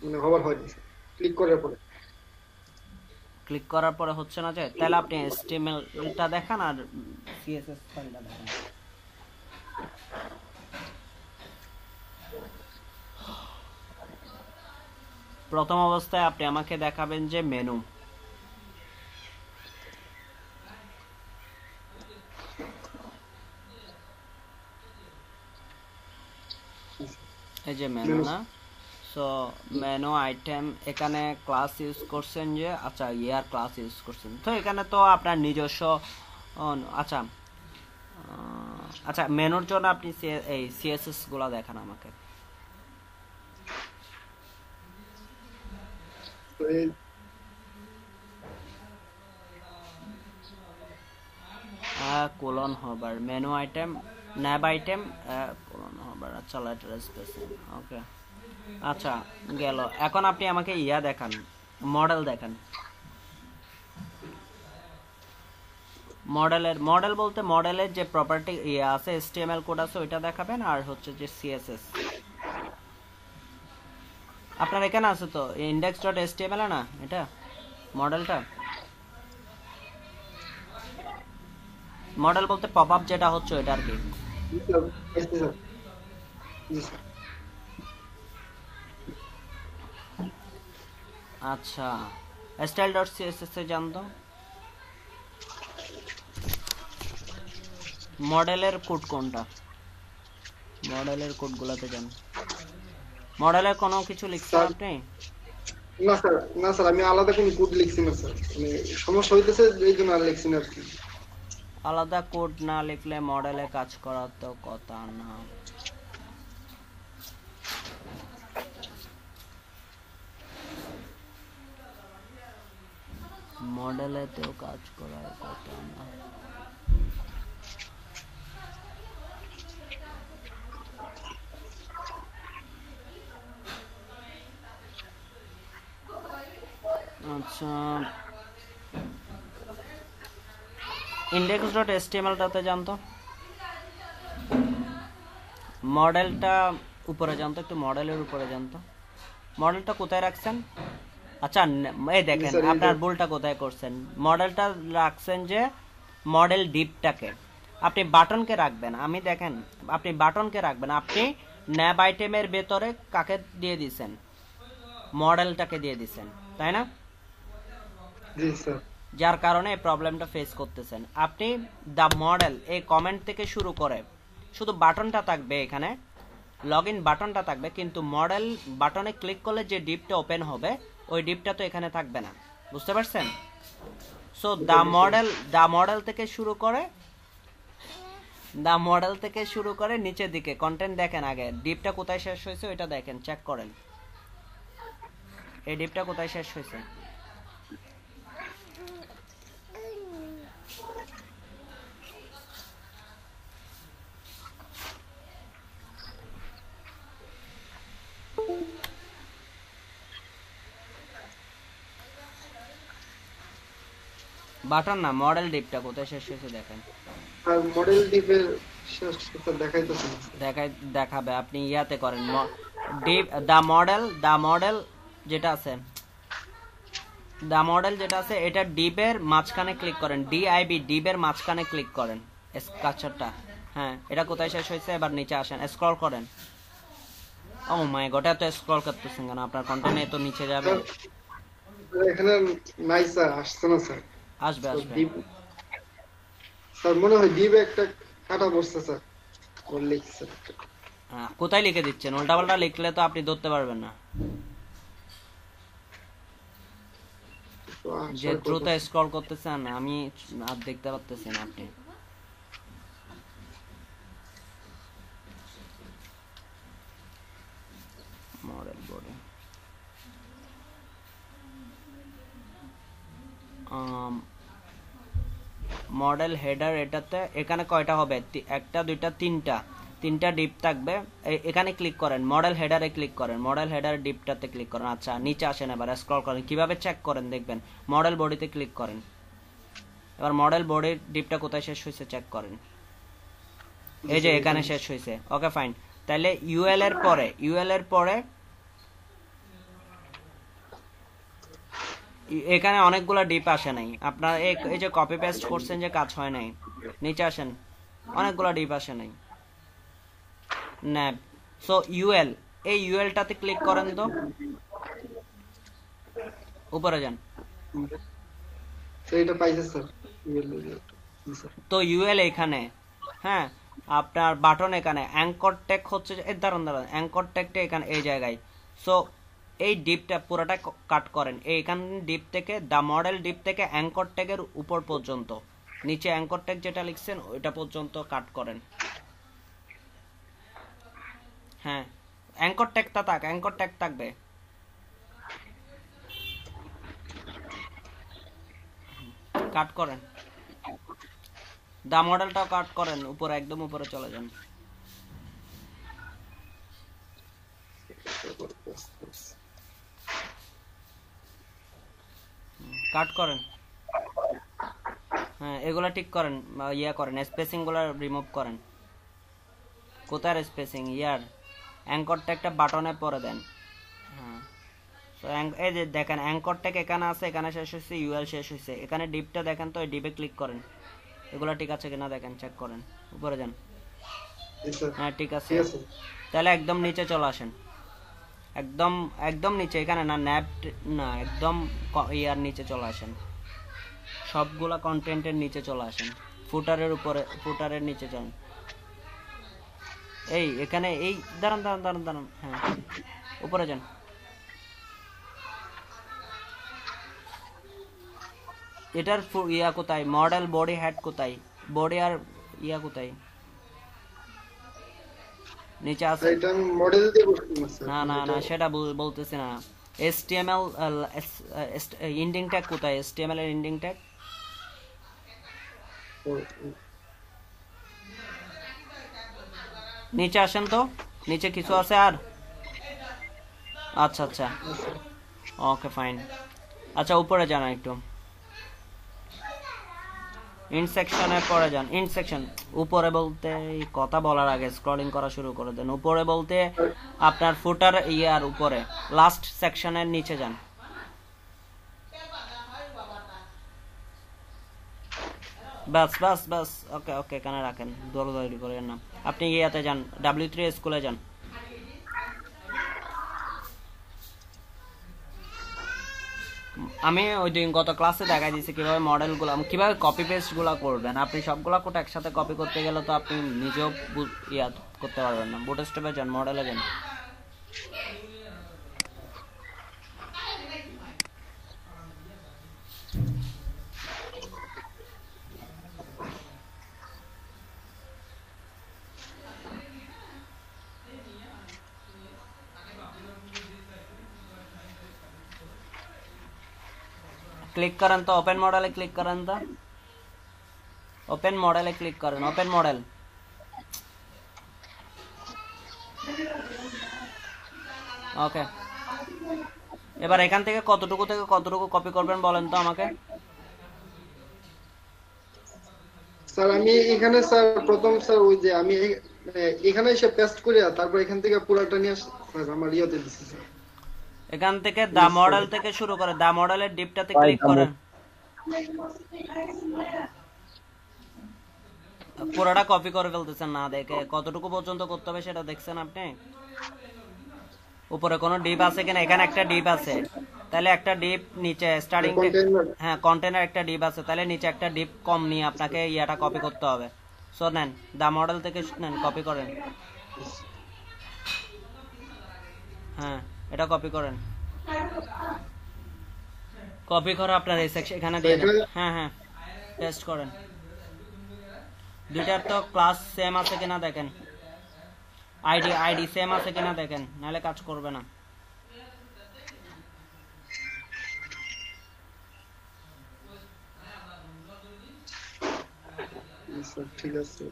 মানে হোভার হয়নি স্যার, ক্লিক করার পরে হচ্ছে না যে, তাহলে আপনি HTML-টা দেখান আর CSS ফাইলটা দেখান। প্রথম অবস্থায় আপনি আমাকে দেখাবেন যে মেনু, এই যে মেনু না, সো মেনু আইটেম, এখানে ক্লাস ইউজ করছেন যে, আচ্ছা ইয়ার ক্লাস ইউজ করছেন, তো এখানে তো আপনার নিজস্ব আচ্ছা মেনুর জন্য আপনি এই সিএসএস গুলো দেখান আমাকে। Colon hover menu item nav item colon hover, আচ্ছা লেটার স্পেসিং, ওকে আচ্ছা গেল। এখন আপনি আমাকে ইয়া দেখান, মডেল দেখান। মডেল বলতে মডেলের যে প্রপার্টি ইয়া আছে, HTML কোড আছে ওইটা দেখাবেন, আর হচ্ছে যে CSS আপনার এখানে আছে তো index.html না, এটা মডেলটা। মডেল বলতে পপআপ যেটা হচ্ছে ওইটা আর কি। আচ্ছা style.css এ যান তো, মডেলের কোড কোনটা, মডেলের কোড গুলাতে যান। মডেলের কোনো কিছু লিখছেন আপনি? না স্যার আমি আলাদা কোনো কোড লিখছি না স্যার, মানে সমস্যা হইতেছে এই জন্য আর লিখছি না আর কি। আলাদা কোড না লিখলে মডেলে কাজ করার তো কথা না। মডেলেতেও কাজ করার কথা না। আচ্ছা, index.html-টাতে যান তো, মডেলটা উপরে যান তো, একটু মডেলের উপরে যান তো। মডেলটা কোথায় রাখছেন? আচ্ছা এই দেখেন আপনার ভুলটা কোথায় করছেন। মডেলটা রাখছেন যে মডেল ডিপটাকে, আপনি বাটনকে রাখবেন। আমি দেখেন আপনি বাটনকে রাখবেন, আপনি ন্যাব আইটেমের ভেতরে কাকে দিয়ে দিছেন? মডেলটাকে দিয়ে দিছেন, তাই না? জি স্যার। যার কারণে এই প্রবলেমটা ফেস করতেছেন। আপনি দা মডেল এই কমেন্ট থেকে শুরু করে শুধু বাটনটা থাকবে, এখানে লগ ইন বাটনটা থাকবে, কিন্তু মডেল বাটনে ক্লিক করলে যে ডিপটা ওপেন হবে ওই ডিপটা তো এখানে থাকবে না, বুঝতে পারছেন? সো দা মডেল থেকে শুরু করে নিচের দিকে কন্টেন্ট দেখেন, আগে ডিপটা কোথায় শেষ হয়েছে ওইটা দেখেন, চেক করেন এই ডিপটা কোথায় শেষ হয়েছে। বাটন না, মডেল ডিপটা কোথায় শেষ হয়েছে দেখেন। আর মডেল ডিপের শেষ স্যার দেখাইতেছে না স্যার। দেখাবে, আপনি ইয়াতে করেন ডিপ দা মডেল যেটা আছে, এটা ডিপের মাঝখানে ক্লিক করেন, ডিআইবি ডিপের মাঝখানে ক্লিক করেন স্ট্রাকচারটা। হ্যাঁ, এটা কোথায় শেষ হয়েছে? এবার নিচে আসেন, স্ক্রল করেন। ও মাই গড, এত স্ক্রল করতেছেন কেন? আপনার কন্টেন্টে তো নিচে যাবে। এখানে নাই স্যার, আসছে না স্যার। আসবে স্যার মনে হয় ডিপ একটা কাটা বসছে স্যার, ওর লিখছে। কোথায় লিখে দিচ্ছেন? উল্টাপাল্টা লিখলে তো আপনি ধরতে পারবেন না। যে দ্রুত স্ক্রল করতেছেন আমি আর দেখতে পারতেছি না। আপনি মডেল বডি মডেল হেডার, এটাতে এখানে কয়টা হবে? একটা, দুইটা, তিনটা ডিপ থাকবে। এখানে ক্লিক করেন, মডেল হেডারে ক্লিক করেন, মডেল হেডার ডিপটাতে ক্লিক করেন। আচ্ছা, নিচে আসেন, এবার স্ক্রল করেন। কিভাবে চেক করেন দেখবেন, মডেল বডিতে ক্লিক করেন। এবার মডেল বডির ডিপটা কোথায় শেষ হয়েছে চেক করেন। এই যে এখানে শেষ হয়েছে। Okay fine. তাহলে ইউএল এর পরে এখানে অনেকগুলো ডিপ আসে নাই আপনার। এই যে কপি পেস্ট করছেন যে কাজ হয় নাই, নিচে আসেন, অনেকগুলো ডিপ আসে নাই। ন্যাব, সো ইউএল, এই ইউএলটাতে ক্লিক করেন তো, উপরে যান। এটা পাইছে স্যার, তো ইউএল এখানে, হ্যাঁ আপনার বাটন এখানে, অ্যাঙ্কর ট্যাগ হচ্ছে দাঁড়ান, অ্যাঙ্কর ট্যাগটা এখানে এই জায়গায়। সো এই ডিপটা পুরোটা কাট করেন, এইখান ডিপ থেকে দা মডেল ডিপ থেকে অ্যাঙ্কর ট্যাগের উপর পর্যন্ত, নিচে অ্যাঙ্কর ট্যাগ যেটা লিখছেন ওইটা পর্যন্ত কাট করেন। হ্যাঁ, অ্যাঙ্কর ট্যাগ থাকবে। কাট করেন, দা মডেলটাও কাট করেন, উপরে একদম উপরে চলে যান। কাট করেন, হ্যাঁ এগুলা ঠিক করেন, ইয়া করেন, স্পেসিং গুলা রিমুভ করেন। কোথায় স্পেসিং? ইয়ার অ্যাঙ্কর ট্যাগটা বাটনে পরে দেন। হ্যাঁ, তো এই যে দেখেন অ্যাঙ্কর ট্যাগ এখানে আছে, এখানে শেষ হয়েছে, ইউএল শেষ হয়েছে, এখানে ডিপটা দেখেন তো, এই ডিপে ক্লিক করেন, এগুলা ঠিক আছে কিনা দেখেন, চেক করেন, উপরে যান। হ্যাঁ ঠিক আছে, তাহলে একদম নিচে চলে আসেন, একদম নিচে, এখানে না ন্যাব না, একদম ইয়ার নিচে চলে আসেন, সবগুলা কন্টেন্টের নিচে চলে আসেন, ফুটারের উপরে, ফুটারের নিচে যান। এই এখানে এই দাঁড়ান, হ্যাঁ উপরে যান। এটার ইয়া কোথায়? মডেল বডি হেড কোথায়? বডি আর ইয়া কোথায়? নিচে আছে। এটা আমি মডেল দিয়ে বসছি স্যার। না সেটা বলতেছি না। HTML ইন্ডিং ট্যাগ কোথায়? HTML এর ইন্ডিং ট্যাগ নিচে আসেন তো, নিচে কিছু আছে আর? আচ্ছা ওকে ফাইন। আচ্ছা উপরে যান একটু, ইন্ট সেকশনে পরে যান। ইন্ট সেকশন উপরে বলতে এই কথা বলার আগে স্ক্রলিং করা শুরু করে দেন। উপরে বলতে আপনার ফুটার ইয়ার উপরে লাস্ট সেকশনের নিচে যান। বাস বাস বাস, ওকে ওকে, এখানে রাখেন, দৌড়াদৌড়ি করেন না। আপনি ইয়াতে যান, W3 স্কুলে যান। আমি ওই দিন গত ক্লাসে দেখাই দিয়েছি কিভাবে মডেলগুলো, কিভাবে কপি পেস্ট গুলা করবেন। আপনি সবগুলা কোড একসাথে কপি করতে গেলে তো আপনি নিজেও ইয়া করতে পারবেন না। বুটস্ট্র্যাপে যান, মডেলে যান। क्लिक करें तो ओपन मॉडल क्लिक करें तो ओपन मॉडल क्लिक करें, ओपन मॉडल। ওকে, এবার এখান থেকে কতটুকু কপি করবেন বলেন তো আমাকে। স্যার আমি এখানে স্যার প্রথম স্যার ওই যে আমি এখানে এসে পেস্ট করে তারপর এখান থেকে পুরোটা নিয়ে স্যার আমার ইয়েতে দিছি স্যার। এখান থেকে দা মডেল থেকে শুরু করে দা মডেলের ডিপটাতে ক্লিক করেন। পুরোটা কপি করে ফেলতেছেন না দেখে, কতটুকু পর্যন্ত করতে হবে সেটা দেখছেন আপনি। উপরে কোনো ডিপ আছে কিনা, এখানে একটা ডিপ আছে, তাহলে একটা ডিপ নিচে স্টার্টিং, হ্যাঁ কন্টেনার একটা ডিপ আছে, তাহলে নিচে একটা ডিপ কম নিয়ে আপনাকে ইয়াটা কপি করতে হবে। সো নেন, দা মডেল থেকে নেন, কপি করেন। হ্যাঁ এটা কপি করেন, কপি করে আপনার এই সেকশন এখানে দিয়ে দেন। হ্যাঁ হ্যাঁ পেস্ট করেন। দুইটার তো ক্লাস সেম আছে কিনা দেখেন, আইডি সেম আছে কিনা দেখেন, নাহলে কাজ করবে না। ঠিক আছে,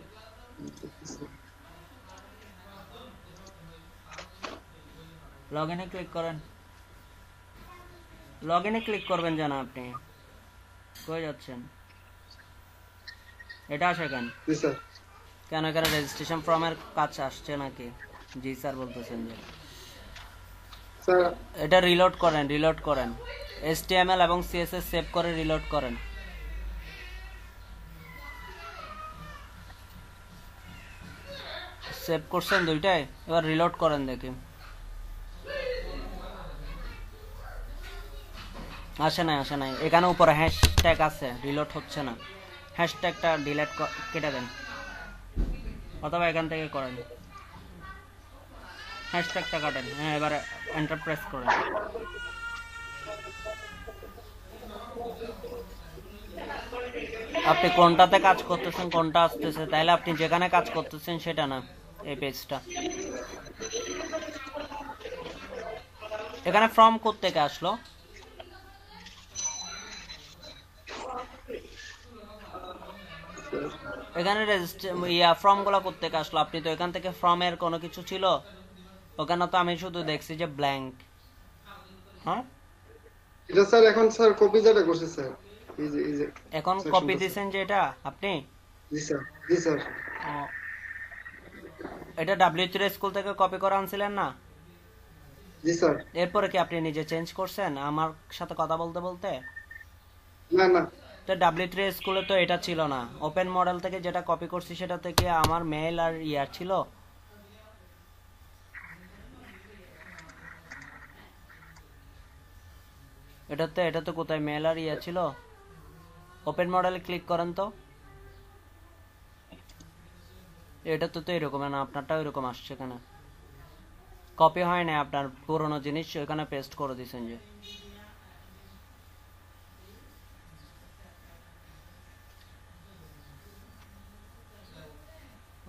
লগইনে ক্লিক করেন, লগইনে ক্লিক করবেন যেন। আপনি কই যাচ্ছেন? এটা আসে কেন? জি স্যার। কেন এখানে রেজিস্ট্রেশন ফর্মের কাজ আসছে নাকি? জি স্যার বলতেছেন যে স্যার এটা রিলোড করেন, HTML এবং CSS সেভ করে রিলোড করেন। সেভ করছেন দুইটাই, এবার রিলোড করেন দেখি। আসে নাই, এখানে উপরে হ্যাশট্যাগ আছে, রিলোড হচ্ছে না। হ্যাশট্যাগটা ডিলিট কেটে দেন, অথবা এখান থেকে করেন, হ্যাশট্যাগটা কাটেন। হ্যাঁ এবার এন্টার প্রেস করেন। আপনি কোনটাতে কাজ করতেছেন, কোনটা আসতেছে, তাইলে আপনি যেখানে কাজ করতেছেন সেটা না, এই পেজটা। এখানে ফর্ম কোত্থেকে আসলো? এখানে ফর্ম গুলা কোত্থেকে আসলো? আপনি তো এখান থেকে ফর্মের কোনো কিছু ছিল ওখানে, তো আমি শুধু দেখছি যে ব্ল্যাঙ্ক। হ্যাঁ এটা স্যার এখন স্যার কপি যেটা করছে স্যার, এই যে এখন কপি দিবেন যে এটা আপনি। জি স্যার, জি স্যার। এটা W3 স্কুল থেকে কপি করে আনছিলেন না? জি স্যার। এরপরে কি আপনি নিজে চেঞ্জ করছেন আমার সাথে কথা বলতে বলতে? না না, তো W3 স্কুলে তো এটা ছিল না। ওপেন মডেল থেকে যেটা কপি করছি সেটা থেকে আমার মেইল আর ইয়ার ছিল। এটাতে কোথায় মেইল আর ইয়া ছিল? ওপেন মডেলে ক্লিক করেন তো। এটাতে তো এরকম না, আপনারটাও এরকম আসছে। কেন কপি হয় না? আপনার পুরনো জিনিস ওখানে পেস্ট করে দিয়েছেন যে।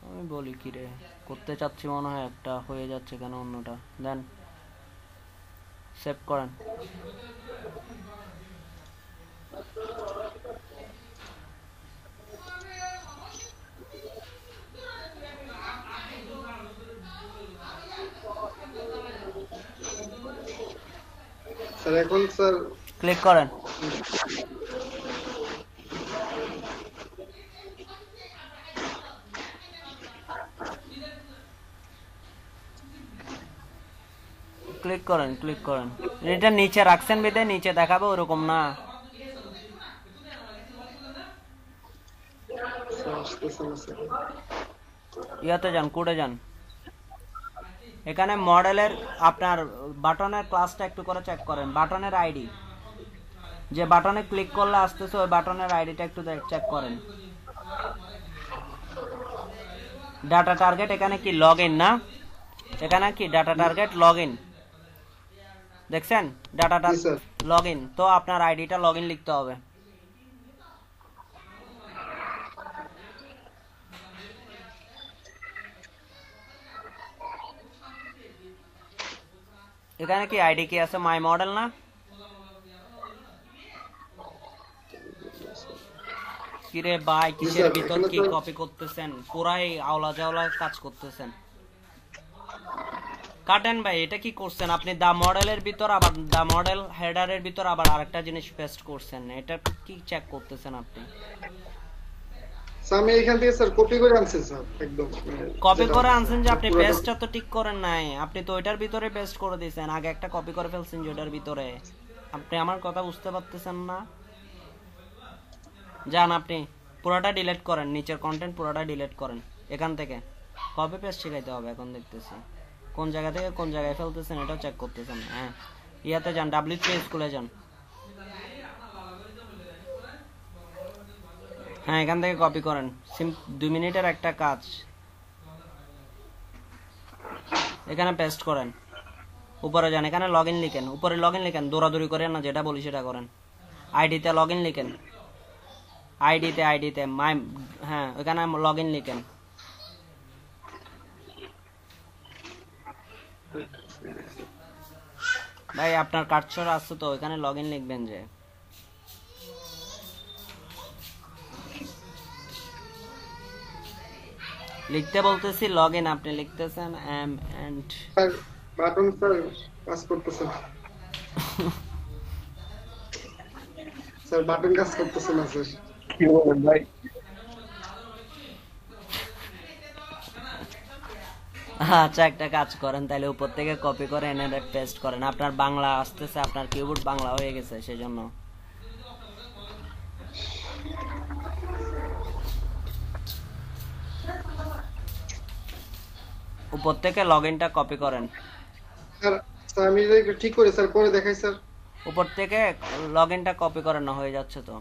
আমি বলি কি রে, করতে চাচ্ছি মনে হয় একটা হয়ে যাচ্ছে, কেন অন্যটা দেন। সেভ করেন। স্যার এখন স্যার ক্লিক করেন। ক্লিক করেন, ক্লিক করেন। এটা নিচে রাখছেন বিদে নিচে দেখাবে ওরকম না। স্যার আসতেছে না স্যার। ইয়াতে যান, কোডে যান। এখানে মডেলের আপনার বাটনের ক্লাসটা একটু করে চেক করেন, বাটনের আইডি যে বাটনে ক্লিক করলে আসতেছে ওই বাটনের আইডিটা একটু চেক করেন। ডাটা টার্গেট এখানে কি লগ ইন না, এখানে কি ডাটা টার্গেট লগ ইন দেখছেন, data G sir. Log in, তো আপনার আইডিটা লগ ইন লিখতে হবে। এখানে কি আইডি কি আছে, মাই মডেল না? কিরে ভাই কিসের স্যার, ভিতর এখানে কি তো- কপি করতেছেন, পুরাই আওলা জাওলা কাজ করতেছেন। কাটেন ভাই, এটা কি করছেন আপনি? দা মডেলের ভিতর আবার দা মডেল হেডারের ভিতর আবার আরেকটা জিনিস পেস্ট করছেন, এটা কি চেক করতেছেন আপনি? স্যার আমি এখান থেকে স্যার কপি করে আনছি স্যার একদম। কপি যেটা- করে আনছেন যে আপনি পুরোটা- পেস্টটা তো ঠিক করেন নাই, আপনি তো ওইটার ভিতরে পেস্ট করে দিয়েছেন, আগে একটা কপি করে ফেলছেন যে ওইটার ভিতরে। আপনি আমার কথা বুঝতে পারতেছেন না? যান আপনি পুরোটা ডিলিট করেন, নিচের কন্টেন্ট পুরোটা ডিলিট করেন এখান থেকে। কপি পেস্ট শিখাইতে হবে এখন, দেখতেছি কোন জায়গা থেকে কোন জায়গায় ফেলতেছেন এটাও চেক করতেছেন। হ্যাঁ, ইয়াতে যান, W3 স্কুলে যান। হ্যাঁ, এখান থেকে কপি করেন, 2 মিনিটের একটা কাজ। এখানে পেস্ট করেন, উপরে যান, এখানে লগ ইন লিখেন, উপরে লগ ইন লিখেন, দৌড়াদৌড়ি করেন না, যেটা বলি সেটা করেন। আইডিতে লগ ইন লিখেন, আইডিতে মাই, হ্যাঁ ওখানে লগ ইন লিখেন। ভাই আপনার কার্ডছর আছে তো, এখানে লগ ইন লিখবেন যে। লিখতে বলতেছি লগ ইন, আপনি লিখতেছেন M and sir button sir কাজ করতেছে না। স্যার বাটন কাজ করতেছে না স্যার। কি বলেন ভাই? আচ্ছা একটা কাজ করেন তাহলে, উপর থেকে কপি করে এনে পেস্ট করেন। আপনার বাংলা আসতেছে, আপনার কিবোর্ড বাংলা হয়ে গেছে সেজন্য। উপর থেকে লগ ইনটা কপি করেন, স্যার স্যার আমি এটা একটু ঠিক করে স্যার পরে দেখাই স্যার। উপর থেকে লগ ইনটা কপি করেন, না হয়ে যাচ্ছে তো।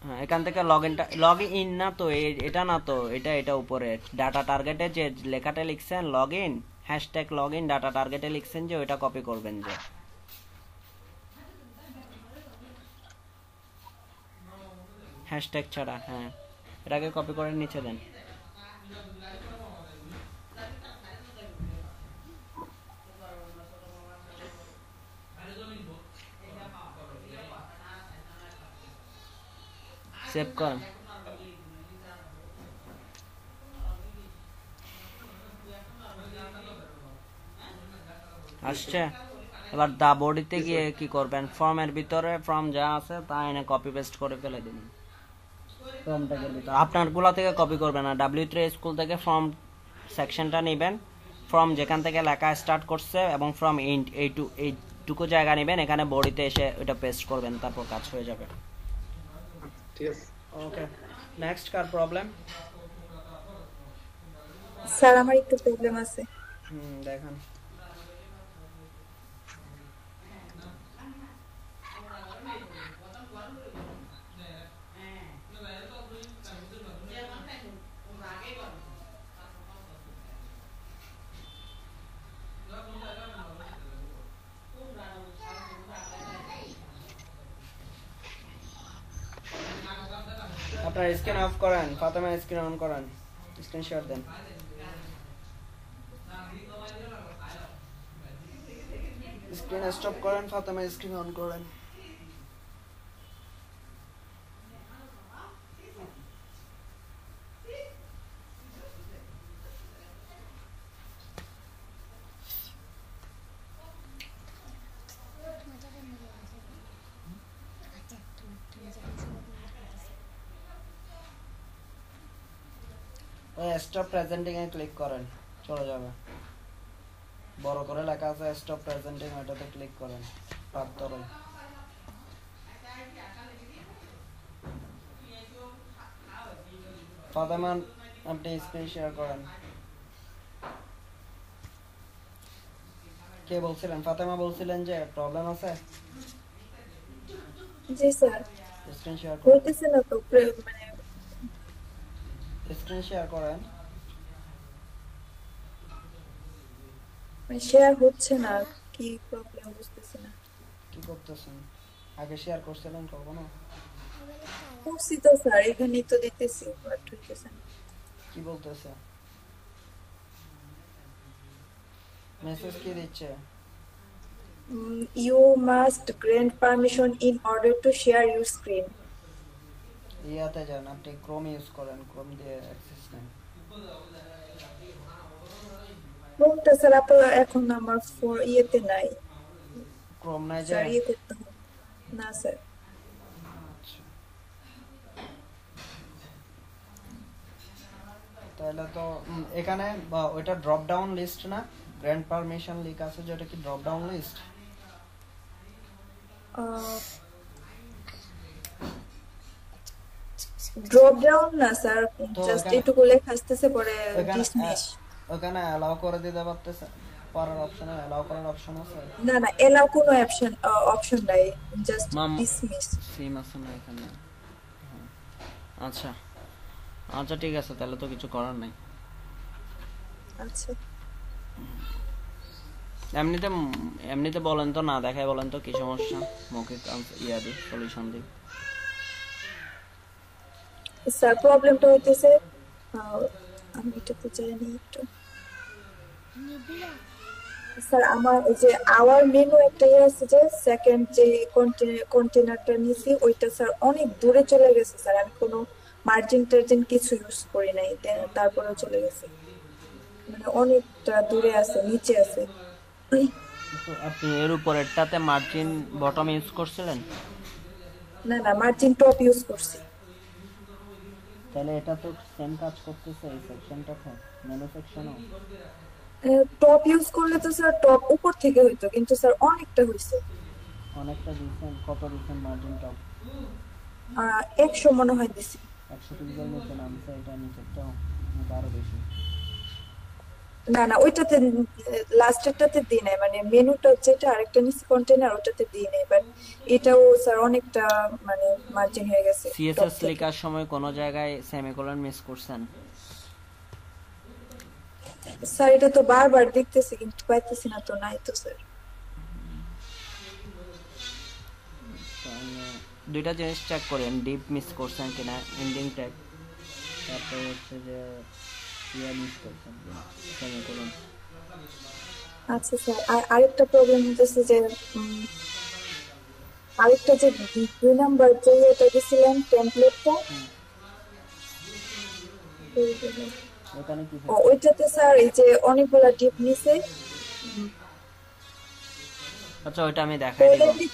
হ্যাঁ, এখান থেকে লগ ইন না তো, এটা না তো, এটা উপরে ডাটা টার্গেটে যে লেখাটা লিখছেন log in, hashtag log in data টার্গেটে লিখছেন যে ওইটা কপি করবেন যে। হ্যাশট্যাগ ছাড়া, হ্যাঁ এটাকে কপি করে নিচে দেন। সেভ করেন। আসছে, এবার দা বডিতে গিয়ে কি করবেন, ফর্মের ভিতরে ফর্ম যা আছে তা এনে কপি পেস্ট করে ফেলে দিবেন ফর্মটাকে ভিতরে। আপনার গুলা থেকে কপি করবেন না, W3 স্কুল থেকে ফর্ম সেকশনটা নেবেন, ফর্ম যেখান থেকে লেখা স্টার্ট করছে এবং ফর্ম ইন্ট এইটুকু জায়গা নেবেন, এখানে বডিতে এসে ওটা পেস্ট করবেন, তারপর কাজ হয়ে যাবে। ঠিক আছে। ওকে, নেক্সট কার প্রবলেম? স্যার আমার একটু প্রবলেম আছে। দেখেন আপনার স্ক্রিন অফ করেন, ফাতেমা স্ক্রিন অন করেন, স্ক্রিন শেয়ার দেন। স্ক্রিন স্টপ করেন, ফাতেমা স্ক্রিন অন করেন। স্টপ প্রেজেন্টিং এ ক্লিক করেন, চলে যাবে। বড় করে লেখা আছে স্টপ প্রেজেন্টিং, ওটাতে ক্লিক করেন। পাত্তরে ফাতেমা আপনি স্ক্রিন শেয়ার করেন। কে বলছিলেন? ফাতেমা বলছিলেন যে প্রবলেম আছে। জি স্যার, স্ক্রিন শেয়ার করেন, হইতেছে না তো মানে স্ক্রিন শেয়ার করেন। শেয়ার হচ্ছে না, কি প্রবলেম বুঝতেছি না। কি করতেছেন? আগে শেয়ার করছিলেন কখনো? করছি তো স্যার, এখানেই তো দেখতেছি বাট হইতেছে না। কি বলতেছে? মেসেজ কি দিচ্ছে? You must grant permission in order to share your screen. ইয়াতে যান, আপনি ক্রোম ইউজ করেন, ক্রোম দিয়ে অ্যাক্সেস নেন। কোনটা স্যার আপনার এখন আমার ইয়েতে নাই, ক্রোম নাই যে? স্যার ইয়ে করতে হবে না স্যার। তাহলে তো এখানে ওইটা ড্রপ ডাউন লিস্ট না, গ্র্যান্ড পারমিশন লেখা আছে, যেটা কি drop down list? Drop down না স্যার, তো জাস্ট ওখানে- এটুকু লেখা আসতেছে পরে ডিসমিস। ওখানে অ্যালাউ করে দিতে পারতেছে, পরের অপশনে অ্যালাউ করার অপশন আছে? না না, এলাও কোনো অপশন নাই, জাস্ট মাম ডিসমিস। সিম আছে না এখানে? হ্যাঁ। আচ্ছা আচ্ছা ঠিক আছে, তাহলে তো কিছু করার নাই। আচ্ছা এমনিতে এমনিতে বলেন তো, না দেখায় বলেন তো কি সমস্যা, মৌখিক ইয়া দি সলিউশন দি। স্যার প্রবলেমটা হইতেছে, আমি এটাতে জানি একটু স্যার, আমার ওই যে আওয়ার মেনু একটা ইয়ে আছে, যে সেকেন্ড যে কন্টেনারটা নিছি ওইটা স্যার অনেক দূরে চলে গেছে স্যার, আমি কোনো মার্জিন টার্জিন কিছু ইউজ করি নাই, তারপরেও চলে গেছে, মানে অনেকটা দূরে আছে, নিচে আছে। তো আপনি এর উপরেরটাতে মার্জিন বটম ইউজ করছিলেন? না না, মার্জিন টপ ইউজ করছি। তাহলে এটা তো সেম কাজ করতেছে এই সেকশনটাতে, মেনু সেকশনও। টপ ইউজ করলে তো স্যার টপ উপর থেকে হইতো, কিন্তু স্যার অনেকটা হইছে, অনেকটা দিচ্ছেন? কত দিচ্ছেন মার্জিন টপ? 100 মনে হয় দিছি। 100 পিক্সেল নিচে নামছে, এটা নিচেরটাও নাকি আরো বেশি? না না, ওইটাতে লাস্টেরটাতে দিই নাই, মানে মেনুটা যেটা আরেকটা নিচে কন্টেনার ওটাতে দিই নাই, বাট এটাও স্যার অনেকটা মানে মার্জিন হয়ে গেছে। সিএসএস লেখার সময় কোন জায়গায় সেমিকোলন মিস করছেন? স্যার এটা তো বারবার দেখতেছি কিন্তু পাইতেছি না তো, নাই তো স্যার। তাহলে দুইটা জিনিস চেক করেন, ডিপ মিস করছেন কিনা, এন্ডিং ট্যাগ, তারপর হচ্ছে যে ইয়া মিস করছেন কিনা, সেমিকোলন। আচ্ছা স্যার, আর আরেকটা প্রবলেম হচ্ছে যে আরেকটা যে 2 নাম্বার যে এটা দিছিলেন টেমপ্লেটটা, ওখানে কি ওইটাতে স্যার এই যে অনেকগুলা ডিপ নিছে। আচ্ছা ওইটা আমি দেখাই দিব। অলরেডি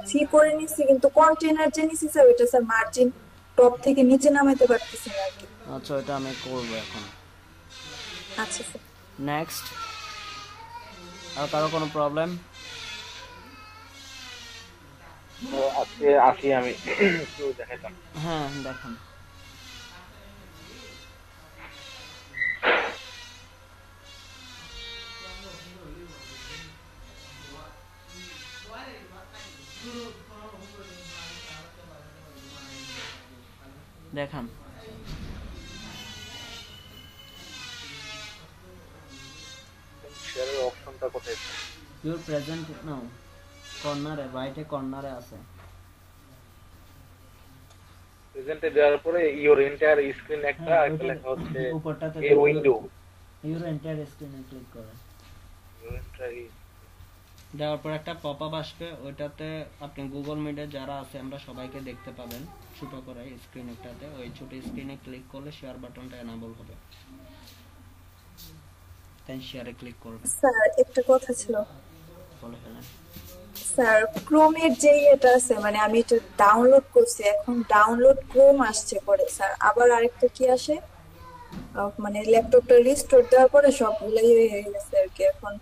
3 করে নিছি, কিন্তু কন্টেনার যে নিছি স্যার ওইটা স্যার মার্জিন টপ থেকে নিচে নামাইতে পারতেছি না আর কি। আচ্ছা ওইটা আমি করব এখন। আচ্ছা স্যার। নেক্সট, আর কারো কোনো প্রবলেম? আজকে আসি আমি একটু দেখাইতাম। হ্যাঁ দেখুন, দেখান। শেয়ারের অপশনটা কোথায়? ইউর প্রেজেন্ট নাও, কর্নারে, রাইটে কর্নারে আছে। প্রেজেন্টে দেওয়ার পরে ইওর এন্টায়ার স্ক্রিন একটা লেখা হচ্ছে উপরটাতে এ উইন্ডো। ইউর এন্টায়ার স্ক্রিনে ক্লিক করেন। ইওর এন্টায়ার দেওয়ার পর একটা পপআপ আসবে, ওইটাতে আপনি গুগল মিটে যারা আছে আমরা সবাইকে দেখতে পাবেন ছোট করে স্ক্রিন একটাতে, ওই ছোট স্ক্রিনে ক্লিক করলে শেয়ার বাটনটা এনাবল হবে, তাই শেয়ারে ক্লিক করবেন। স্যার একটা কথা ছিল, বলে ফেলেন। স্যার ক্রোমের যে এটা আছে, মানে আমি এটা ডাউনলোড করছি, এখন ডাউনলোড ক্রোম আসছে পরে স্যার, আবার আরেকটা কি আসে? মানে ল্যাপটপটা রিস্টোর দেওয়ার পরে সবগুলাই হয়ে গেছে আর কি। এখন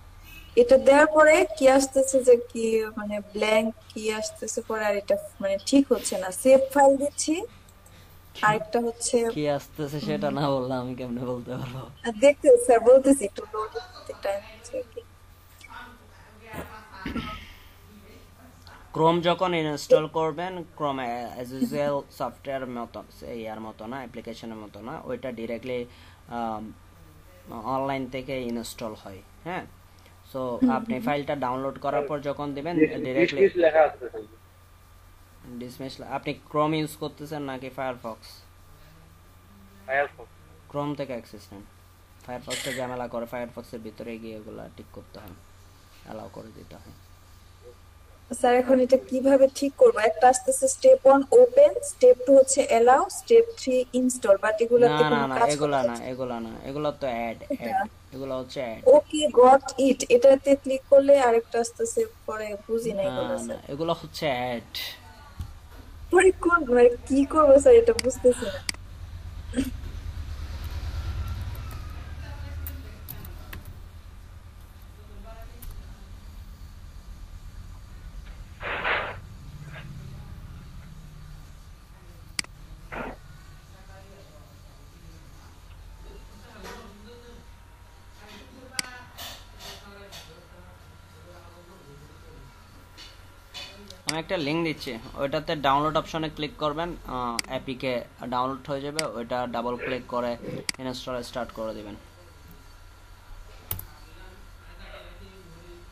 এটা দেওয়ার পরে কি আসতেছে যে কি মানে ব্ল্যাঙ্ক কি আসতেছে পরে, আর এটা মানে ঠিক হচ্ছে না। সেভ ফাইল দিচ্ছি, আরেকটা হচ্ছে কি আসতেছে সেটা না বললে আমি কেমনে বলতে পারবো? দেখতে স্যার বলতেছি একটু লোড হতে টাইম হচ্ছে আর কি। ক্রোম যখন ইনস্টল করবেন, ক্রোম অ্যাজ ইউজুয়াল সফটওয়্যার মতো, ইয়ার মতো না, অ্যাপ্লিকেশনের মতো না, ওইটা ডিরেক্টলি অনলাইন থেকে ইনস্টল হয়। হ্যাঁ, সো আপনি ফাইলটা ডাউনলোড করার পর যখন দিবেন ডিরেক্টলি ডিসমিস। আপনি ক্রোম ইউজ করতেছেন নাকি ফায়ারফক্স? ক্রোম থেকে অ্যাক্সেস নেন। ফায়ারফক্সে ঝামেলা করে, ফায়ারফক্সের ভিতরে গিয়ে এগুলা ঠিক করতে হয়, অ্যালাউ করে দিতে হয়। স্যার এখন এটা কিভাবে ঠিক করব? একটা আসতেছে স্টেপ 1 ওপেন, স্টেপ 2 হচ্ছে এলাও, স্টেপ 3 ইনস্টল, বাট না এগুলাতে না কোনো না, কাজ এগুলা করতে না, এগুলা না, এগুলা তো অ্যাড এটা অ্যাড, এগুলা হচ্ছে অ্যাড। ওকে গট ইট, এটাতে ক্লিক করলে আরেকটা আসতেছে, পরে বুঝি না না এগুলো না, স্যার। এগুলো হচ্ছে অ্যাড। পরে কোন মানে কি করবো স্যার এটা বুঝতেছি না। আমি একটা লিংক দিচ্ছি, ওইটাতে ডাউনলোড অপশনে ক্লিক করবেন, অ্যাপিকে ডাউনলোড হয়ে যাবে, ওইটা ডাবল ক্লিক করে ইনস্টল স্টার্ট করে দিবেন।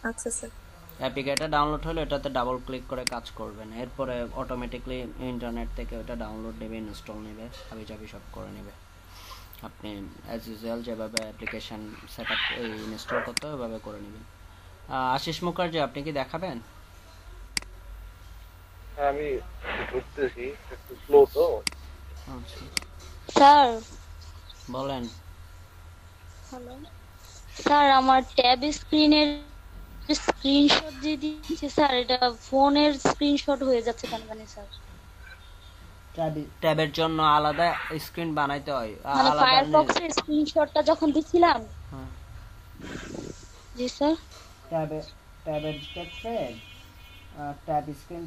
আচ্ছা স্যার। অ্যাপিকেটা ডাউনলোড হলে এটাতে ডাবল ক্লিক করে কাজ করবেন, এরপরে অটোমেটিকলি ইন্টারনেট থেকে ওটা ডাউনলোড নেবে, ইনস্টল নেবে, হাবিজাবি সব করে নেবে। আপনি অ্যাজ ইউজুয়াল যেভাবে অ্যাপ্লিকেশন সেট আপ ইনস্টল করতে হয় ওইভাবে করে নেবেন। আশিস মুখার্জি, আপনি কি দেখাবেন? আমি ঢুকতেছি, একটু স্লো তো। আচ্ছা, স্যার বলেন। হ্যালো স্যার, আমার ট্যাব স্ক্রিনের স্ক্রিনশট যে দিচ্ছে স্যার, এটা ফোনের স্ক্রিনশট হয়ে যাচ্ছে কেন জানি স্যার। ট্যাবের জন্য আলাদা স্ক্রিন বানাইতে হয়, মানে আলাদা ফায়ারফক্সের স্ক্রিনশটটা যখন দিছিলাম। হ্যাঁ, জি স্যার। ট্যাবের ক্ষেত্রে ট্যাব স্ক্রিন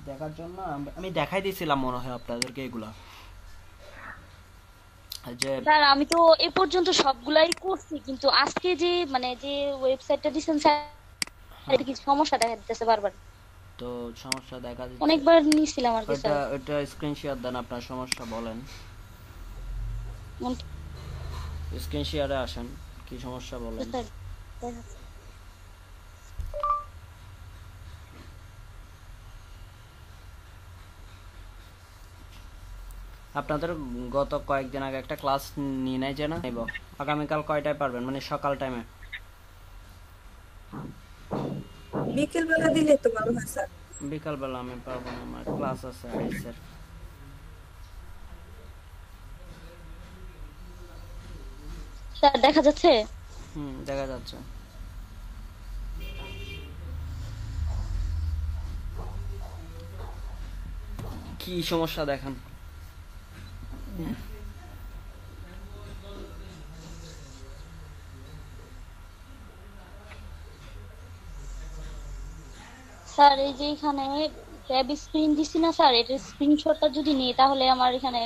দেখার জন্য আমি দেখাই দিয়েছিলাম মনে হয় আপনাদেরকে এগুলা, যে স্যার আমি তো এ পর্যন্ত সবগুলাই করছি, কিন্তু আজকে যে মানে যে ওয়েবসাইটটা দিছেন স্যার, এটা কি সমস্যা দেখা দিতেছে বারবার। তো সমস্যা দেখা দিচ্ছে, অনেকবার নিছিলাম আর কি ওইটা স্যার। ওইটা স্ক্রিনশট দেন, আপনার সমস্যা বলেন, স্ক্রিন শেয়ারে আসেন, কি সমস্যা বলেন। স্যার দেখাচ্ছি। আপনাদের গত কয়েকদিন আগে একটা ক্লাস নিয়ে নাই যে না নেব, আগামীকাল কয়টায় পারবেন, মানে সকাল টাইমে? বিকেল বেলা দিলে তো ভালো হয় স্যার। বিকালবেলা আমি পারবো না, আমার ক্লাস আছে আইসের। স্যার দেখা যাচ্ছে? দেখা যাচ্ছে। কি সমস্যা দেখান। স্যার এই যে এখানে ট্যাব স্ক্রিন দিছি না স্যার, এটার স্ক্রিনশটটা যদি নিই তাহলে আমার এখানে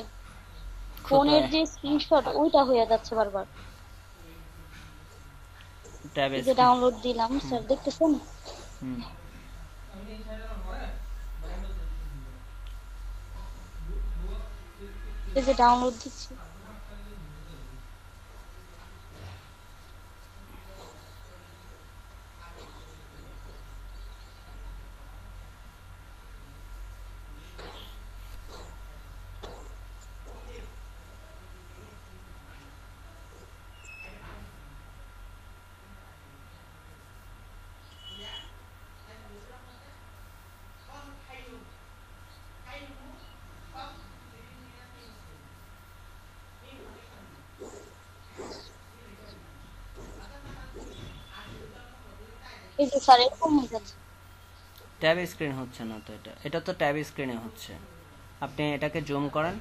ফোনের যে স্ক্রিনশট ওইটা হয়ে যাচ্ছে বারবার। ট্যাবে এই যে ডাউনলোড দিলাম স্যার, দেখতেছেন? এই যে ডাউনলোড দিচ্ছি। এই যে স্যার এরকম হয়ে যাচ্ছে। ট্যাব স্ক্রিন হচ্ছে না তো, এটা তো ট্যাব স্ক্রিনে হচ্ছে। আপনি এটাকে জুম করেন।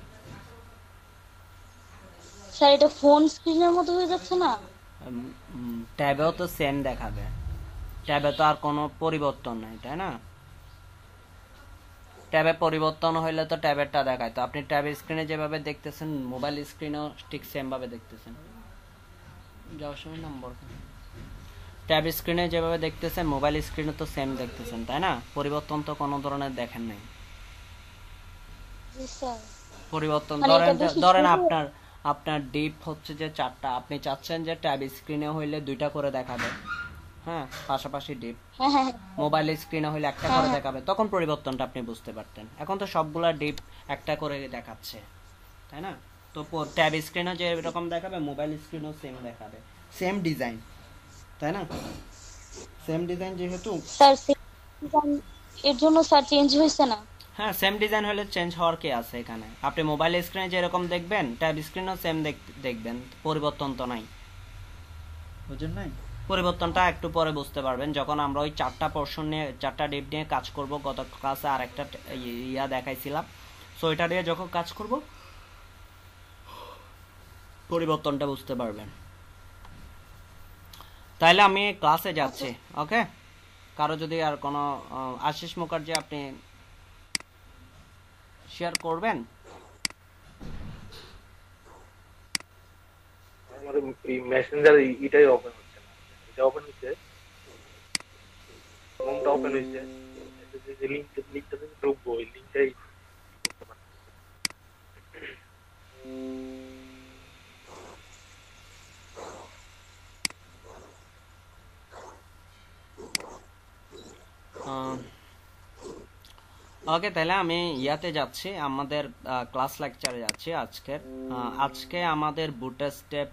স্যার এটা ফোন স্ক্রিনের মতো হয়ে যাচ্ছে না? ট্যাবেও তো সেম দেখাবে, ট্যাবে তো আর কোনো পরিবর্তন নাই, তাই না? ট্যাবে পরিবর্তন হইলে তো ট্যাবেরটা দেখায়, তো আপনি ট্যাব স্ক্রিনে যেভাবে দেখতেছেন মোবাইল স্ক্রিনেও ঠিক সেম ভাবে দেখতেছেন। যাওয়ার সময় নম্বর ট্যাব স্ক্রিনে যেভাবে দেখতেছেন মোবাইল স্ক্রিনে তো সেম দেখতেছেন, তাই না? পরিবর্তন তো কোনো ধরনের দেখেন নাই। জি স্যার। পরিবর্তন মানে এটা বেশি ধরেন ছোট। আপনার আপনার ডিপ হচ্ছে যে 4টা, আপনি চাচ্ছেন যে ট্যাব স্ক্রিনে হইলে 2টা করে দেখাবে, হ্যাঁ, পাশাপাশি ডিপ। হ্যাঁ হ্যাঁ মোবাইল স্ক্রিনে হইলে একটা হ্যাঁ করে হ্যাঁ। দেখাবে, তখন পরিবর্তনটা আপনি বুঝতে পারতেন। এখন তো সবগুলা ডিপ একটা করে দেখাচ্ছে, তাই না? তো ট্যাব স্ক্রিনে যে এরকম দেখাবে মোবাইল স্ক্রিনেও সেম দেখাবে, সেম ডিজাইন, তাই না? সেম ডিজাইন যেহেতু, স্যার এর জন্য স্যার চেঞ্জ হয়েছে না? হ্যাঁ সেম ডিজাইন হলে চেঞ্জ হওয়ার কি আছে এখানে? আপনি মোবাইল স্ক্রিনে যেরকম দেখবেন ট্যাব স্ক্রিনেও সেম দেখবেন, পরিবর্তন তো নাই, বুঝেন নাই? পরিবর্তনটা একটু পরে বুঝতে পারবেন যখন আমরা ওই 4টা পোর্শন নিয়ে 4টা ডিপ নিয়ে কাজ করব। গত ক্লাসে আরেকটা ইয়া দেখাইছিলাম, সো এটা দিয়ে যখন কাজ করব পরিবর্তনটা বুঝতে পারবেন। তাইলে আমি ক্লাসে যাচ্ছি, ওকে? কারো যদি আর কোনো আশিস মুখার্জি আপনি শেয়ার করবেন? আমার এই মেসেঞ্জার এটাই ওপেন হচ্ছে না, এটা ওপেন হচ্ছে, ক্রোমটা ওপেন হচ্ছে, যে লিঙ্কটাতে ঢুকবো ওই লিঙ্কটাই করতে পারছি না। ওকে, তাহলে আমি ইয়াতে যাচ্ছি, আমাদের ক্লাস লেকচারে যাচ্ছি আজকের। আজকে আমাদের বুটস্ট্র্যাপ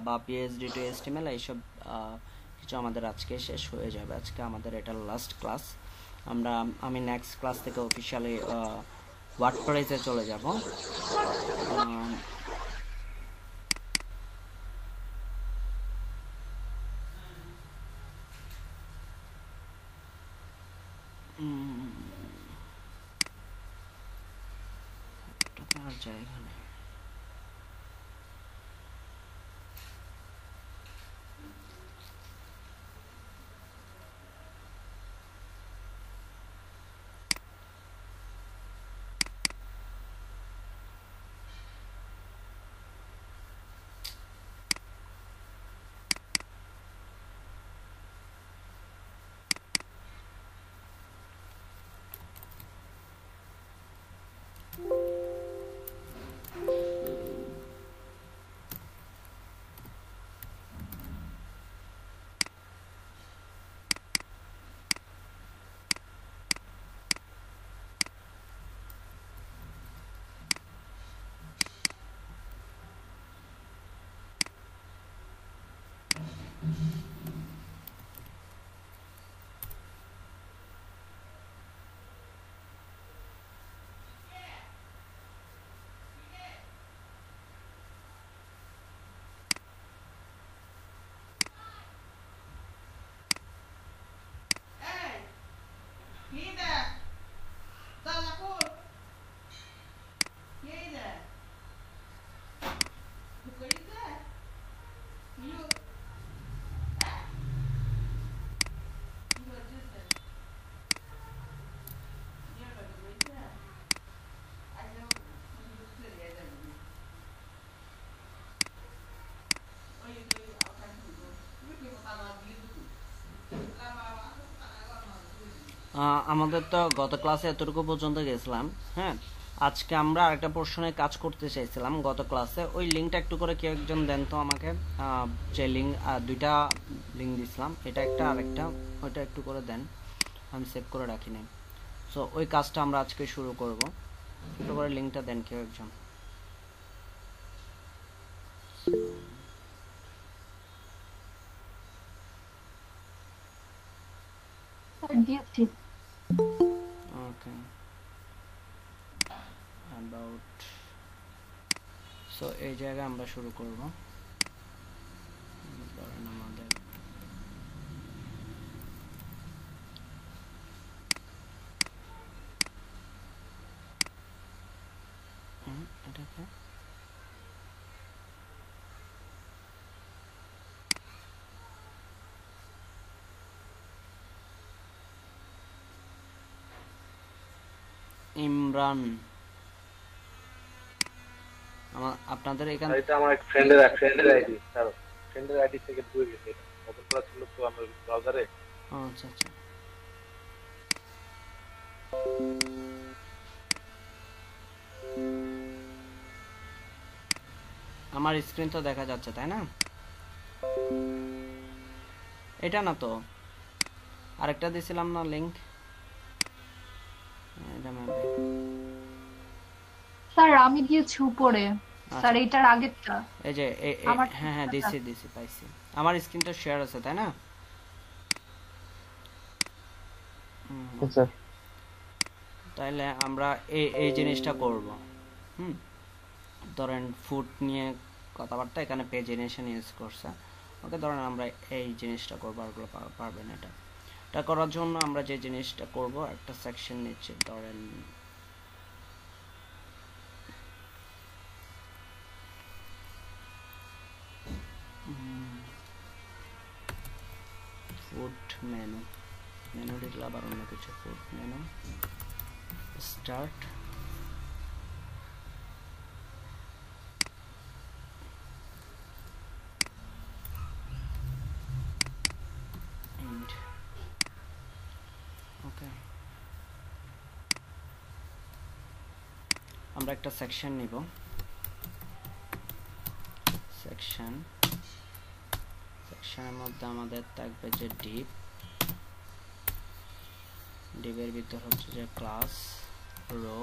বা পিএইচডি টু এইচটিএমএল এইসব কিছু আমাদের আজকে শেষ হয়ে যাবে। আজকে আমাদের এটা লাস্ট ক্লাস। আমি নেক্সট ক্লাস থেকে অফিসিয়ালি ওয়ার্ডপ্রেসে চলে যাব। আর জায়গা নেই। আমাদের তো গত ক্লাসে এতটুকু পর্যন্ত গেছিলাম, হ্যাঁ। আজকে আমরা আরেকটা পোর্শনে কাজ করতে চাইছিলাম গত ক্লাসে, ওই লিঙ্কটা একটু করে কেউ একজন দেন তো আমাকে। যে লিঙ্ক, 2টা লিঙ্ক দিছিলাম, এটা একটা আরেকটা, ওইটা একটু করে দেন, আমি সেভ করে রাখি নাই। সো ওই কাজটা আমরা আজকে শুরু করব, একটু করে লিঙ্কটা দেন কেউ একজন। স্যার দিয়েছি। ওকে, অ্যাবাউট, সো এই জায়গায় আমরা শুরু করব। ধরেন আমাদের এটাকে ইমরান, আপনাদের এখানে এটা আমার এক ফ্রেন্ডের আইডি স্যার, ফ্রেন্ডের আইডি থেকে ঢুকে গেছে, ওপেন করা ছিল তো আমার ব্রাউজারে। আচ্ছা আচ্ছা, আমার স্ক্রিন তো দেখা যাচ্ছে তাই না? এটা না তো, আরেকটা দিছিলাম না লিংক, এটা ম্যাপে। স্যার আমি দিয়েছি উপরে স্যার, এইটার আগেরটা। এই যে হ্যাঁ হ্যাঁ দিছি পাইছি, আমার স্ক্রিনটা শেয়ার আছে তাই না? স্যার তাইলে আমরা এই জিনিসটা করব। ধরেন ফুড নিয়ে কথাবার্তা, এখানে পেজিনেশন ইউজ করছে, ওকে ধরেন আমরা এই জিনিসটা করবো, আর ওগুলো পারবেন। এটা করার জন্য আমরা যে জিনিসটা করব, একটা সেকশন নিচ্ছি, ধরেন ফুড মেনু দেখলে আবার অন্য কিছু, ফুড মেনু স্টার্ট, ওকে। আমরা একটা সেকশন নিব, সেকশনের মধ্যে আমাদের থাকবে যে ডিপের ভিতর হচ্ছে যে ক্লাস, রো,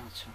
আচ্ছা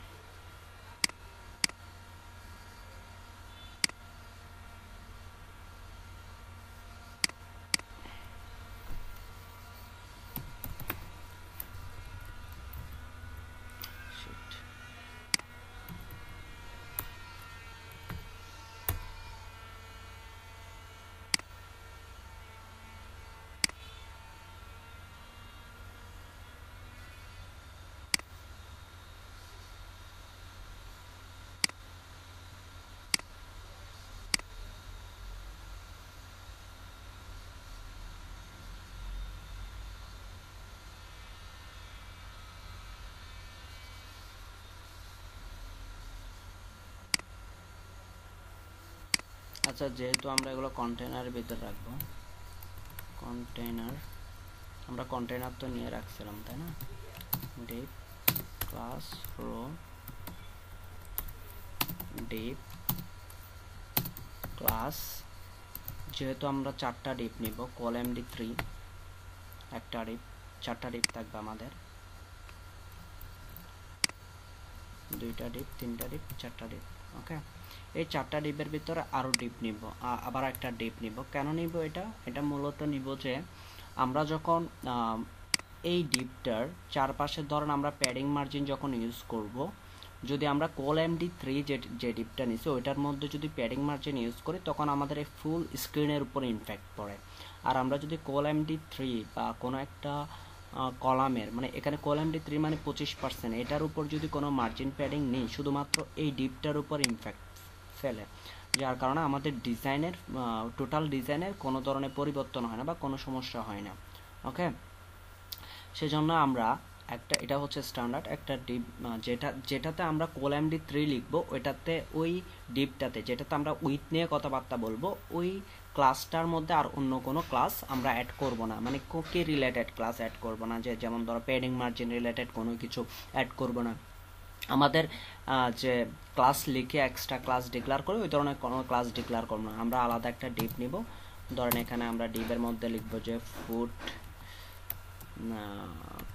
আচ্ছা, যেহেতু আমরা এগুলো কন্টেনারের ভিতর রাখবো, আমরা কন্টেনার তো নিয়ে রাখছিলাম তাই না? Div class row div class, যেহেতু আমরা 4টা ডিপ নিব, colMD3 একটা ডিপ, 4টা ডিপ থাকবে আমাদের, 2টা ডিপ, 3টা ডিপ, 4টা ডিপ। ওকে, এই 4টা ডিপের ভিতরে আরো ডিপ নিব, আবার একটা ডিপ নিব। কেন নিব এটা মূলত নিব যে আমরা যখন এই ডিপটার চারপাশে ধরেন আমরা প্যাডিং মার্জিন যখন ইউজ করব, যদি আমরা colMD3 যে ডিপটা নিছি ওইটার মধ্যে যদি প্যাডিং মার্জিন ইউজ করি, তখন আমাদের এই ফুল স্ক্রিনের উপর ইমপ্যাক্ট পড়ে। আর আমরা যদি colMD3 বা কোনো একটা কলামের, মানে এখানে colMD3 মানে 25%, এটার উপর যদি কোনো মার্জিন প্যাডিং নেই, শুধুমাত্র এই ডিপটার উপর ইমপ্যাক্ট ফেলে, যার কারণে আমাদের ডিজাইনের টোটাল ডিজাইনের কোনো ধরনের পরিবর্তন হয় না বা কোনো সমস্যা হয় না। ওকে, সেজন্য আমরা এটা হচ্ছে স্ট্যান্ডার্ড একটা ডিপ, যেটাতে আমরা colMD3 লিখবো, ওইটাতে ওই ডিপটাতে যেটাতে আমরা উইথ নিয়ে কথাবার্তা বলবো, ওই ক্লাসটার মধ্যে আর অন্য কোনো ক্লাস আমরা অ্যাড করব না, মানে কি রিলেটেড ক্লাস অ্যাড করব না, যে যেমন ধরো প্যাডিং মার্জিন রিলেটেড কোনো কিছু অ্যাড করব না। আমাদের যে ক্লাস লিখে এক্সট্রা ক্লাস ডিক্লেয়ার করি, ওই ধরনের কোনো ক্লাস ডিক্লেয়ার করব না, আমরা আলাদা একটা ডিপ নিব। ধরেন এখানে আমরা ডিপের মধ্যে লিখবো যে ফুড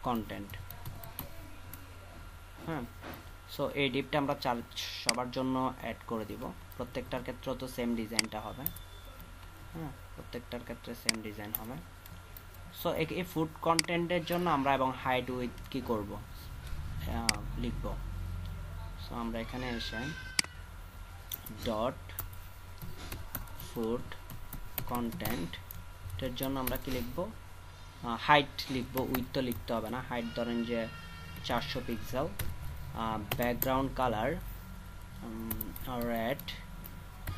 কন্টেন্ট। হ্যাঁ, সো এই ডিপটা আমরা সবার জন্য অ্যাড করে দিব, প্রত্যেকটার ক্ষেত্রে তো সেম ডিজাইনটা হবে। হ্যাঁ, প্রত্যেকটার ক্ষেত্রে সেম ডিজাইন হবে। সো এই ফুড কন্টেন্টের জন্য আমরা এবং হাইট উইথ কি করব, লিখব। সো আমরা এখানে এসে ডট ফুড কন্টেন্টের জন্য আমরা কি লিখব, হাইট লিখব, উইথ তো লিখতে হবে না। হাইট ধরেন যে 400 পিক্সেল, ব্যাকগ্রাউন্ড কালার রেড,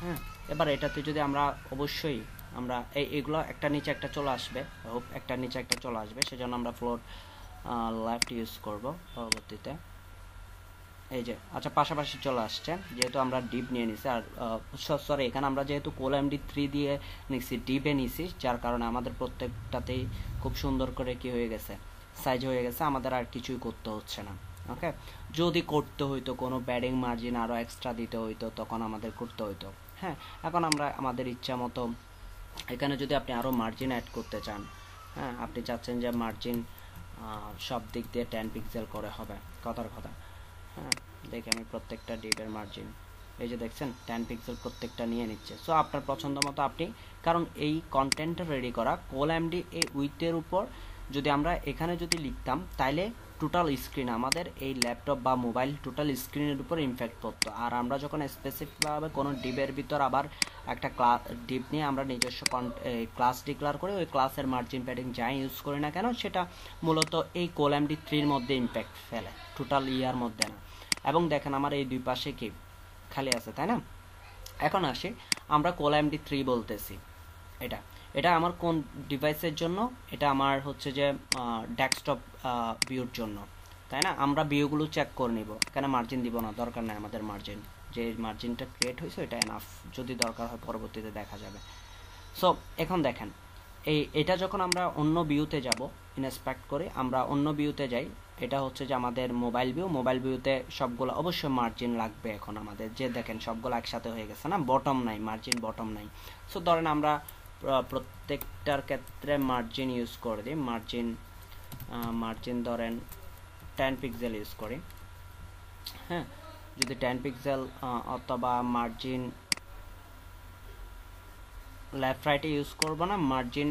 হ্যাঁ এবার এটাতে যদি আমরা অবশ্যই আমরা এইগুলো একটা নিচে একটা চলে আসবে, হোপ একটা নিচে একটা চলে আসবে, সেজন্য আমরা ফ্লোট লেফট ইউজ করব পরবর্তীতে। এই যে আচ্ছা পাশাপাশি চলে আসছে, যেহেতু আমরা ডিপ নিয়ে নিছি, আর সরি এখানে আমরা যেহেতু CoolMD3 দিয়ে নিছি, ডিপে নিছি, যার কারণে আমাদের প্রত্যেকটাতেই খুব সুন্দর করে কি হয়ে গেছে, সাইজ হয়ে গেছে, আমাদের আর কিছুই করতে হচ্ছে না। ওকে, যদি করতে হইতো কোনো প্যাডিং মার্জিন আরও এক্সট্রা দিতে হইতো তখন আমাদের করতে হইতো। হ্যাঁ, এখন আমরা আমাদের ইচ্ছা মতো এখানে যদি আপনি আরও মার্জিন অ্যাড করতে চান, হ্যাঁ আপনি চাচ্ছেন যে মার্জিন সব দিক দিয়ে 10 পিক্সেল করে হবে, কথার কথা। হ্যাঁ, দেখে আমি প্রত্যেকটা ডিপের মার্জিন এই যে দেখছেন 10 পিক্সেল প্রত্যেকটা নিয়ে নিচ্ছে। সো আপনার পছন্দ মতো আপনি, কারণ এই কন্টেন্টটা রেডি করা CoolMD এই উইথের উপর যদি আমরা এখানে যদি লিখতাম, তাইলে টোটাল স্ক্রিন আমাদের এই ল্যাপটপ বা মোবাইল টোটাল স্ক্রিনের উপর ইমপ্যাক্ট পড়তো। আর আমরা যখন স্পেসিফিকভাবে কোনো ডিপের ভিতর আবার একটা ডিপ নিয়ে আমরা নিজস্ব ক্লাস ডিক্লেয়ার করি, ওই ক্লাসের মার্জিন প্যাডিং যাই ইউজ করি না কেন, সেটা মূলত এই CoolMD3 মধ্যে ইমপ্যাক্ট ফেলে, টোটাল ইয়ার মধ্যে না। এবং দেখেন আমার এই দুই পাশে কি খালি আছে, তাই না? এখন আসি আমরা CoolMD3 বলতেছি, এটা আমার কোন ডিভাইসের জন্য, এটা আমার হচ্ছে যে ডেস্কটপ ভিউর জন্য, তাই না? আমরা ভিউগুলো চেক করে নিব, কেন মার্জিন দিব না, দরকার নাই আমাদের মার্জিন, যে মার্জিনটা ক্রিয়েট হয়েছে এটা এনাফ, যদি দরকার হয় পরবর্তীতে দেখা যাবে। সো এখন দেখেন এটা যখন আমরা অন্য ভিউতে যাব, ইনস্পেক্ট করে আমরা অন্য ভিউতে যাই, এটা হচ্ছে যে আমাদের মোবাইল ভিউতে সবগুলো অবশ্যই মার্জিন লাগবে। এখন আমাদের যে দেখেন সবগুলো একসাথে হয়ে গেছে না, বটম নাই, মার্জিন বটম নাই। সো ধরেন আমরা প্রত্যেকটার ক্ষেত্রে মার্জিন ইউজ করে দিই, মার্জিন ধরেন 10 পিক্সেল ইউজ করি। হ্যাঁ, যদি 10 পিক্সেল অথবা মার্জিন লেফট রাইটে ইউজ করবো না, মার্জিন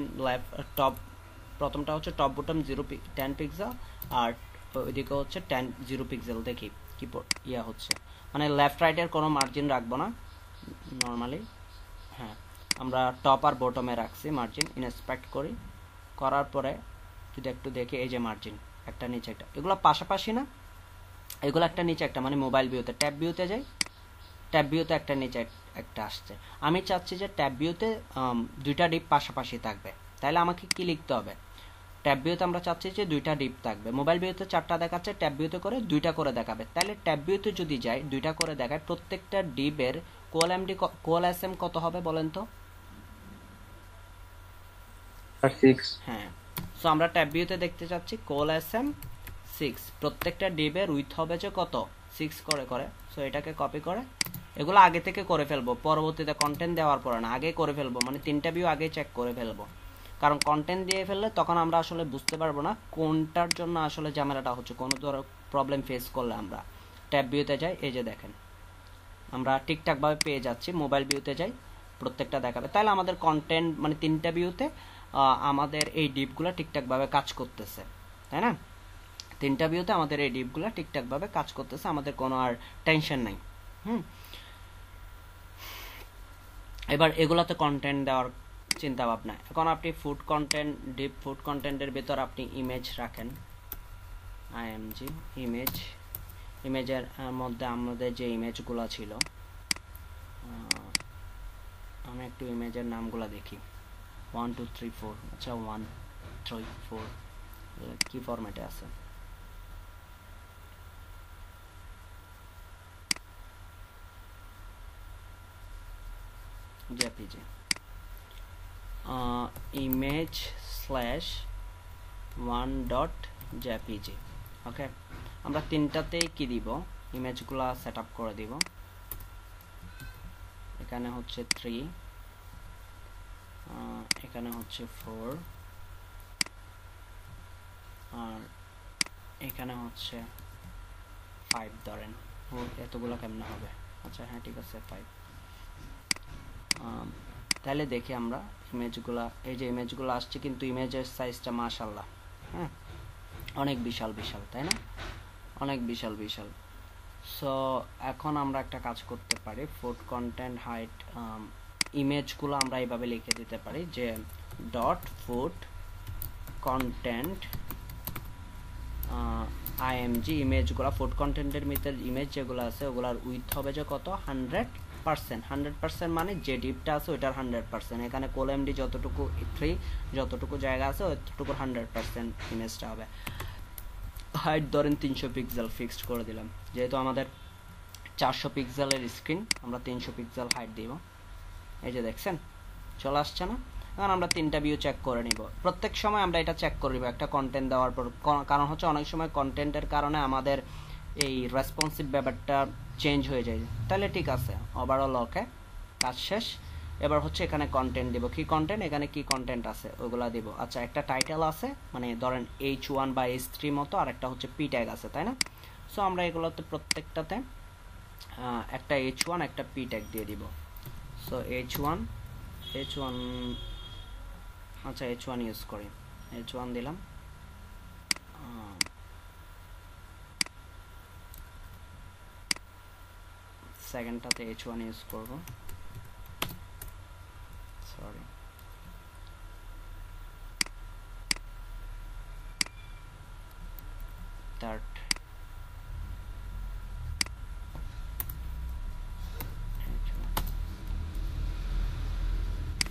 টপ, প্রথমটা হচ্ছে টপ বটম 10 পিক্সেল, আর ওইদিকে হচ্ছে 0 পিক্সেল। দেখি কি ইয়া হচ্ছে, মানে লেফট রাইটের কোনো মার্জিন রাখবো না নর্মালি। হ্যাঁ, আমরা টপ আর বটমে রাখছি মার্জিন, ইনস্পেক্ট করি, করার পরে যদি একটু দেখি এই যে মার্জিন একটা নিচে একটা, এগুলো পাশাপাশি না, এগুলো একটা নিচে একটা, মানে মোবাইল ভিউতে ট্যাব ভিউতে যাই, ট্যাব ভিউতে একটা নিচে একটা আসছে। আমি চাচ্ছি যে ট্যাব ভিউতে দুইটা ডিপ পাশাপাশি থাকবে, তাহলে আমাকে কি লিখতে হবে, ট্যাব ভিউতে আমরা চাচ্ছি যে দুইটা ডিপ থাকবে, মোবাইল ভিউতে 4টা দেখাচ্ছে, ট্যাব ভিউতে করে 2টা করে দেখাবে। তাহলে ট্যাব ভিউতে যদি যাই 2টা করে দেখায়, প্রত্যেকটা ডিপের CoolSM কত হবে বলেন তো? 6। হ্যাঁ, সো আমরা ট্যাব ভিউতে দেখতে চাচ্ছি CoolSM 6, প্রত্যেকটা ডিপের উইথ হবে যে কত, 6 করে। সো এটাকে কপি করে এগুলো আগে থেকে করে ফেলবো, পরবর্তীতে কন্টেন্ট দেওয়ার পরে না, আগে করে ফেলবো, মানে 3টা ভিউ আগে চেক করে ফেলবো। কারণ কন্টেন্ট দিয়ে ফেললে তখন আমরা আসলে বুঝতে পারবো না কোনটার জন্য আসলে ঝামেলাটা হচ্ছে, কোনো ধরনের প্রবলেম ফেস করলে। আমরা ট্যাব ভিউতে যাই, এই যে দেখেন আমরা ঠিকঠাকভাবে পেয়ে যাচ্ছি, মোবাইল ভিউতে যাই প্রত্যেকটা দেখাবে, তাহলে আমাদের কন্টেন্ট মানে 3টা ভিউতে আমাদের এই ডিপগুলো ঠিকঠাকভাবে কাজ করতেছে, তাই না? 3টা ভিউতে আমাদের এই ডিপগুলো ঠিকঠাকভাবে কাজ করতেছে, আমাদের কোনো আর টেনশন নাই। এবার এগুলাতে কন্টেন্ট দেওয়ার চিন্তা ভাবনা। এখন আপনি ফুড কন্টেন্ট, ডিপ ফুড কন্টেন্টের ভিতর আপনি ইমেজ রাখেন, IMG ইমেজের মধ্যে আমাদের যে ইমেজগুলো ছিল, আমি একটু ইমেজের নামগুলো দেখি, 1 2 3 4, আচ্ছা 1 3 4 কি ফরম্যাটে আছে, JPG image/1.jpg। ওকে, আমরা 3টাতেই কি দিব, ইমেজগুলো সেট আপ করে দিব। এখানে হচ্ছে 3, এখানে হচ্ছে 4, আর এখানে হচ্ছে 5 ধরেন। এতগুলো কেমনে হবে, আচ্ছা হ্যাঁ ঠিক আছে 5। তাহলে দেখি আমরা ইমেজগুলা, এই যে ইমেজগুলো আসছে, কিন্তু ইমেজের সাইজটা মাশাআল্লাহ হ্যাঁ অনেক বিশাল, তাই না? অনেক বিশাল। সো এখন আমরা একটা কাজ করতে পারি, ফুড কন্টেন্ট হাইট ইমেজগুলো আমরা এইভাবে লিখে দিতে পারি যে ডট ফুড কন্টেন্ট IMG ইমেজগুলো, ফুড কন্টেন্টের ভিতরে ইমেজ যেগুলো আছে ওগুলার উইথ হবে যে কত, 100 100% মানে যে ডিপটা আছে ওইটার 100%, এখানে কোলএমডি যতটুকু 3 যতটুকু জায়গা আছে ওইটুকুর 100% ইমেজটা হবে। হাইট ধরেন 300 পিক্সেল ফিক্সড করে দিলাম, যেহেতু আমাদের 400 পিক্সেলের স্ক্রিন আমরা 300 পিক্সেল হাইট দিব। এই যে দেখছেন চলে আসছে না? এখন আমরা 3টা ভিউ চেক করে নিব। প্রত্যেক সময় আমরা এটা চেক করে নিব একটা কন্টেন্ট দেওয়ার পর, কারণ হচ্ছে অনেক সময় কন্টেন্টের কারণে আমাদের এই রেসপন্সিভ ব্যাপারটা চেঞ্জ হয়ে যায়। তাহলে ঠিক আছে, ওভারঅল ওকে, কাজ শেষ। এবার হচ্ছে এখানে কন্টেন্ট দিব, কি কন্টেন্ট, এখানে কি কন্টেন্ট আছে ওইগুলা দিব। আচ্ছা, একটা টাইটেল আছে, মানে ধরেন H1 বা H3 মতো, আর একটা হচ্ছে পি ট্যাগ আছে, তাই না? সো আমরা এগুলোতে প্রত্যেকটাতে একটা H1 একটা পি ট্যাগ দিয়ে দিব। সো H1 আচ্ছা H1 ইউজ করি, H1 দিলাম। সেকেন্ডটাতে H1 ইউজ করব, সরি। Third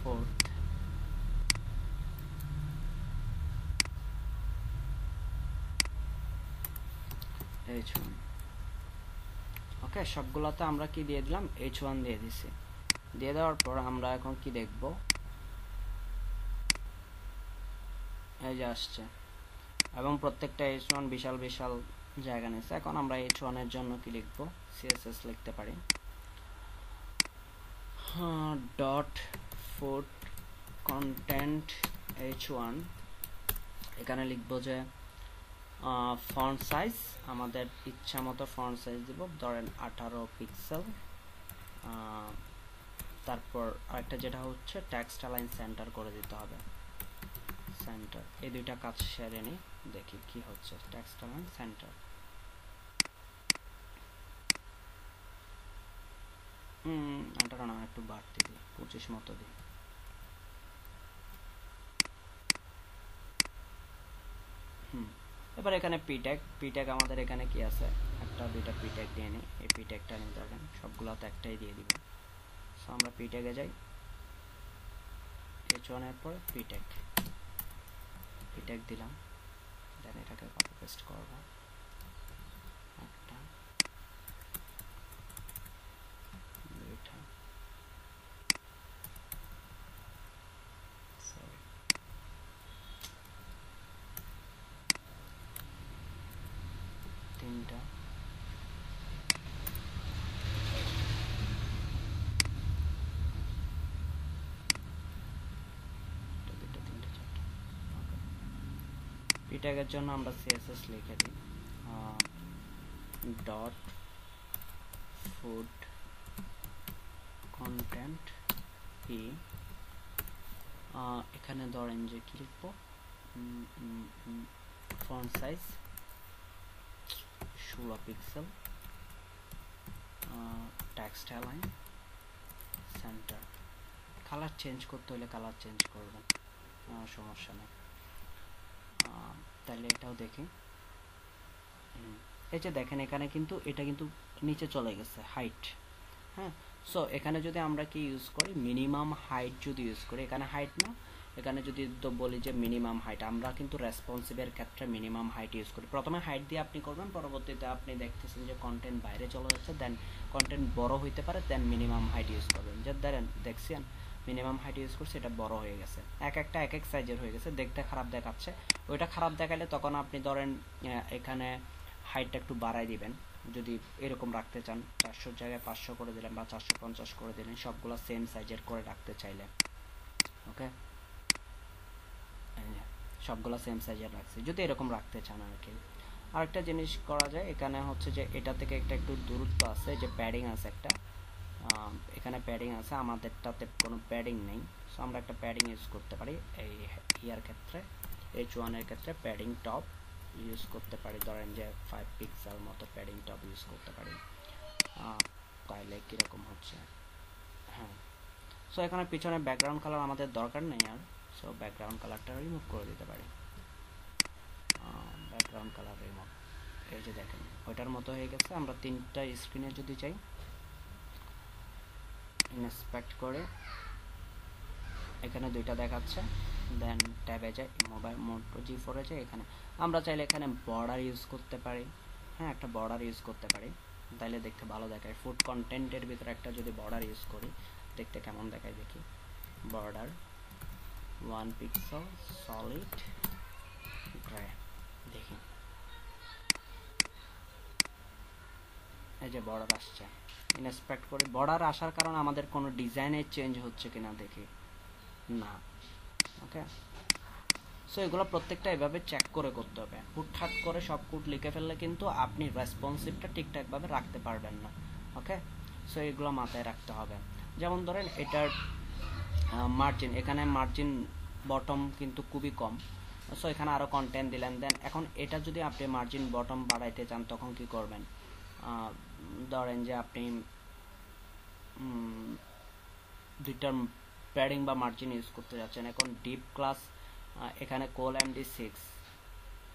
fourth H1। ওকে, সবগুলোতে আমরা কি দিয়ে দিলাম, H1 দিয়ে দিছি। দিয়ে দেওয়ার পর আমরা এখন কি দেখব, এই যে আসছে, এবং প্রত্যেকটা H1 বিশাল বিশাল জায়গা নিচ্ছে। এখন আমরা H1 এর জন্য কি লিখব, CSS লিখতে পারি, ডট ফুট কন্টেন্ট H1। এখানে লিখব যে ফন্ট সাইজ, আমাদের ইচ্ছা মতো ফন্ট সাইজ দিব, ধরেন 18 পিক্সেল। তারপর আরেকটা যেটা হচ্ছে টেক্সট অ্যালাইন সেন্টার করে দিতে হবে, সেন্টার। এই দুইটা কাজ সেরে নিই, দেখি কি হচ্ছে। টেক্সট অ্যালাইন সেন্টার, আঠারো না, একটু বাড়তি দিই, 25 মতো দিই। এবার এখানে পিট্যাগ আমাদের এখানে কি আছে, একটা দুইটা পিট্যাগ দিয়ে নিই। এই পিট্যাগটা নিতে পারেন, সবগুলোতে একটাই দিয়ে দিব। সো আমরা পিট্যাগে যাই, H1 এর পরে পিট্যাগ দিলাম, দেন এটাকে কপি পেস্ট করব, একটা দুইটা, সরি তিনটা, পিট্যাগের জন্য আমরা CSS লিখে দিই, ডট ফুড কন্টেন্ট পি। এখানে ধরেন যে কি লিখবো, font size 16 pixel, text align centre. Colour change করতে হলে কালার চেঞ্জ করবেন, সমস্যা নেই। তাহলে এটাও দেখি, এই যে দেখেন এখানে কিন্তু এটা কিন্তু নিচে চলে গেছে হাইট। হ্যাঁ, সো এখানে যদি আমরা কি ইউজ করি, মিনিমাম হাইট যদি ইউজ করি, এখানে হাইট না, এখানে যদি তো বলি যে মিনিমাম হাইট, আমরা কিন্তু রেসপন্সিভের ক্ষেত্রে মিনিমাম হাইট ইউজ করি। প্রথমে হাইট দিয়ে আপনি করবেন, পরবর্তীতে আপনি দেখতেছেন যে কন্টেন্ট বাইরে চলে যাচ্ছে, দেন কন্টেন্ট বড় হইতে পারে, দেন মিনিমাম হাইট ইউজ করবেন। যে ধরেন দেখছেন মিনিমাম হাইট ইউজ করছে, এটা বড় হয়ে গেছে, এক একটা এক এক সাইজের হয়ে গেছে, দেখতে খারাপ দেখাচ্ছে। ওইটা খারাপ দেখালে তখন আপনি ধরেন এখানে হাইটটা একটু বাড়াই দিবেন। যদি এরকম রাখতে চান, 400 জায়গায় 500 করে দিলেন বা 450 করে দিলেন, সবগুলো সেম সাইজের করে রাখতে চাইলে। ওকে, সবগুলো সেম সাইজের রাখছি যদি এরকম রাখতে চান আর কি। আরেকটা জিনিস করা যায়, এখানে হচ্ছে যে এটা থেকে একটা একটু দূরত্ব আছে, যে প্যাডিং আছে একটা, এখানে প্যাডিং আছে, আমাদেরটাতে কোনো প্যাডিং নেই। সো আমরা একটা প্যাডিং ইউজ করতে পারি, এই ইয়ার ক্ষেত্রে H1 এর ক্ষেত্রে প্যাডিং টপ ইউজ করতে পারি, ধরেন যে 5 পিক্সেল মতো প্যাডিং টপ ইউজ করতে পারি। তাহলে কীরকম হচ্ছে, হ্যাঁ। সো এখানে পিছনে ব্যাকগ্রাউন্ড কালার আমাদের দরকার নেই আর, সো ব্যাকগ্রাউন্ড কালারটা রিমুভ করে দিতে পারি। ব্যাকগ্রাউন্ড কালার রিমুভ, এই যে দেখেন ওইটার মতো হয়ে গেছে। আমরা 3টা স্ক্রিনে যদি যাই, ইন্সপেক্ট করে এখানে দুইটা দেখাচ্ছে, দেন ট্যাবে যাই, মোবাইল মোটো G4 এ যাই, এখানে আমরা চাইলে এখানে বর্ডার ইউজ করতে পারি। হ্যাঁ, একটা বর্ডার ইউজ করতে পারি, তাইলে দেখতে ভালো দেখায়। ফুড কন্টেন্টের ভিতরে একটা যদি বর্ডার ইউজ করি দেখতে কেমন দেখায় দেখি। বর্ডার 1 পিক্সেল সলিড গ্রে, দেখি এই যে বর্ডার আসছে। ইন্সপেক্ট করি, বর্ডার আসার কারণে আমাদের কোনো ডিজাইনের চেঞ্জ হচ্ছে কিনা দেখি, না। ওকে, সো এগুলো প্রত্যেকটা এভাবে চেক করে করতে হবে। হুটহাট করে সব কোড লিখে ফেললে কিন্তু আপনি রেসপন্সিভটা ঠিকঠাকভাবে রাখতে পারবেন না। ওকে, সো এগুলো মাথায় রাখতে হবে। যেমন ধরেন এটার মার্জিন, এখানে মার্জিন বটম কিন্তু খুবই কম, সো এখানে আরও কন্টেন্ট দিলেন। দেন এখন এটা যদি আপনি মার্জিন বটম বাড়াইতে চান তখন কি করবেন, ধরেন যে আপনি দুইটার প্যাডিং বা মার্জিন ইউজ করতে যাচ্ছেন। এখন ডিপ ক্লাস এখানে কোল MD6,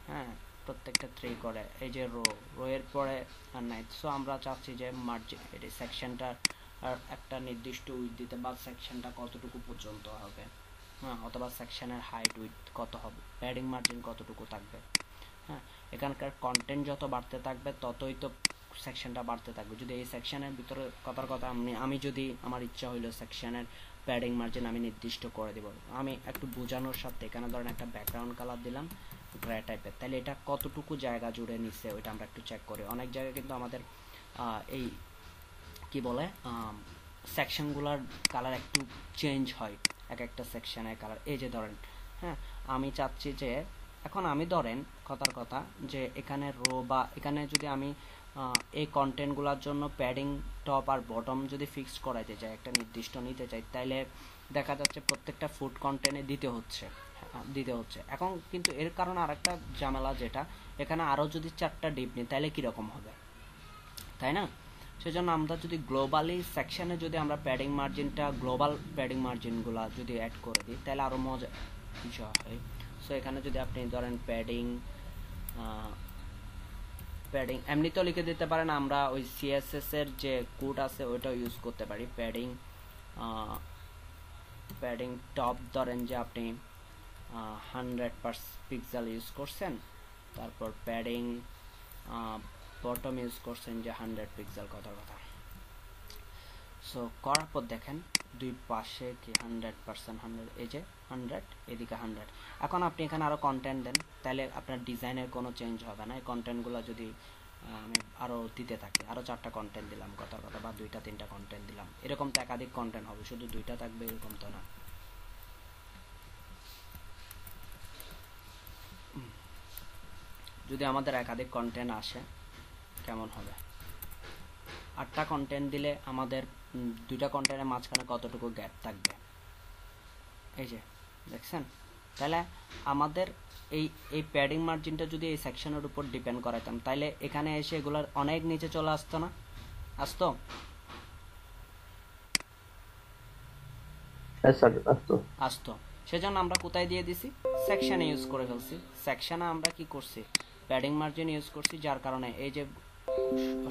হ্যাঁ, প্রত্যেকটা 3 করে, এই যে রো এর পরে আর নাই। সো আমরা চাচ্ছি যে মার্জিন এটি সেকশনটা আর একটা নির্দিষ্ট উইথ দিতে, বা সেকশনটা কতটুকু পর্যন্ত হবে, হ্যাঁ, অথবা সেকশনের হাইট উইথ কত হবে, প্যাডিং মার্জিন কতটুকু থাকবে। হ্যাঁ, এখানকার কন্টেন্ট যত বাড়তে থাকবে ততই তো সেকশনটা বাড়তে থাকবে। যদি এই সেকশনের ভিতরে কথার কথা আমি যদি আমার ইচ্ছা হইলো সেকশনের প্যাডিং মার্জিন আমি নির্দিষ্ট করে দেব, আমি একটু বোঝানোর সাথে এখানে ধরেন একটা ব্যাকগ্রাউন্ড কালার দিলাম গ্রে টাইপের, তাহলে এটা কতটুকু জায়গা জুড়ে নিচ্ছে ওইটা আমরা একটু চেক করি। অনেক জায়গায় কিন্তু আমাদের এই কি বলে সেকশনগুলোর কালার একটু চেঞ্জ হয়, এক একটা সেকশনের কালার। এই যে ধরেন, হ্যাঁ, আমি চাচ্ছি যে এখন আমি ধরেন কথার কথা যে এখানে রো বা এখানে যদি আমি এই কন্টেন্টগুলোর জন্য প্যাডিং টপ আর বটম যদি ফিক্সড করাইতে চাই, একটা নির্দিষ্ট নিতে চাই, তাইলে দেখা যাচ্ছে প্রত্যেকটা ফুড কন্টেন্টে দিতে হচ্ছে। এখন কিন্তু এর কারণে আরেকটা ঝামেলা, যেটা এখানে আরও যদি 4টা ডিপ নিই তাহলে কীরকম হবে, তাই না? সেজন্য আমরা যদি গ্লোবালি সেকশনে যদি আমরা প্যাডিং মার্জিনটা, গ্লোবাল প্যাডিং মার্জিনগুলো যদি অ্যাড করে দিই তাহলে আরও মজা কিছু হয়। সো এখানে যদি আপনি ধরেন প্যাডিং এমনিতেও লিখে দিতে পারেন, আমরা ওই CSS এর যে কোড আছে ওইটা ইউজ করতে পারি। প্যাডিং টপ ধরেন যে আপনি 100 পিক্সেল ইউজ করছেন, তারপর প্যাডিং বটম ইউজ করছেন যে 100 পিক্সেল, কথার কথা। সো করার পর দেখেন দুই পাশে কি 100%, 100, এই যে 100, এদিকে 100। এখন আপনি এখানে আরও কন্টেন্ট দেন, তাহলে আপনার ডিজাইনের কোনো চেঞ্জ হবে না। এই কন্টেন্টগুলো যদি আমি আরও দিতে থাকি, আরও 4টা কন্টেন্ট দিলাম কথার কথা, বা 2টা 3টা কন্টেন্ট দিলাম, এরকম তো একাধিক কন্টেন্ট হবে, শুধু 2টা থাকবে এরকম তো না। যদি আমাদের একাধিক কন্টেন্ট আসে কেমন হবে, 8টা কন্টেন্ট দিলে আমাদের 2টা কন্টেন্টের মাঝখানে কতটুকু গ্যাপ থাকবে, এই যে দেখছেন। তাহলে আমাদের এই প্যাডিং মার্জিনটা যদি এই সেকশনের উপর ডিপেন্ড করাইতাম, তাহলে এখানে এসে এগুলার অনেক নিচে চলে আসতো না, আসতো। সেজন্য আমরা কোথায় দিয়ে দিছি, সেকশনে ইউজ করে ফেলছি। সেকশনে আমরা কি করছি, প্যাডিং মার্জিন ইউজ করছি, যার কারণে এই যে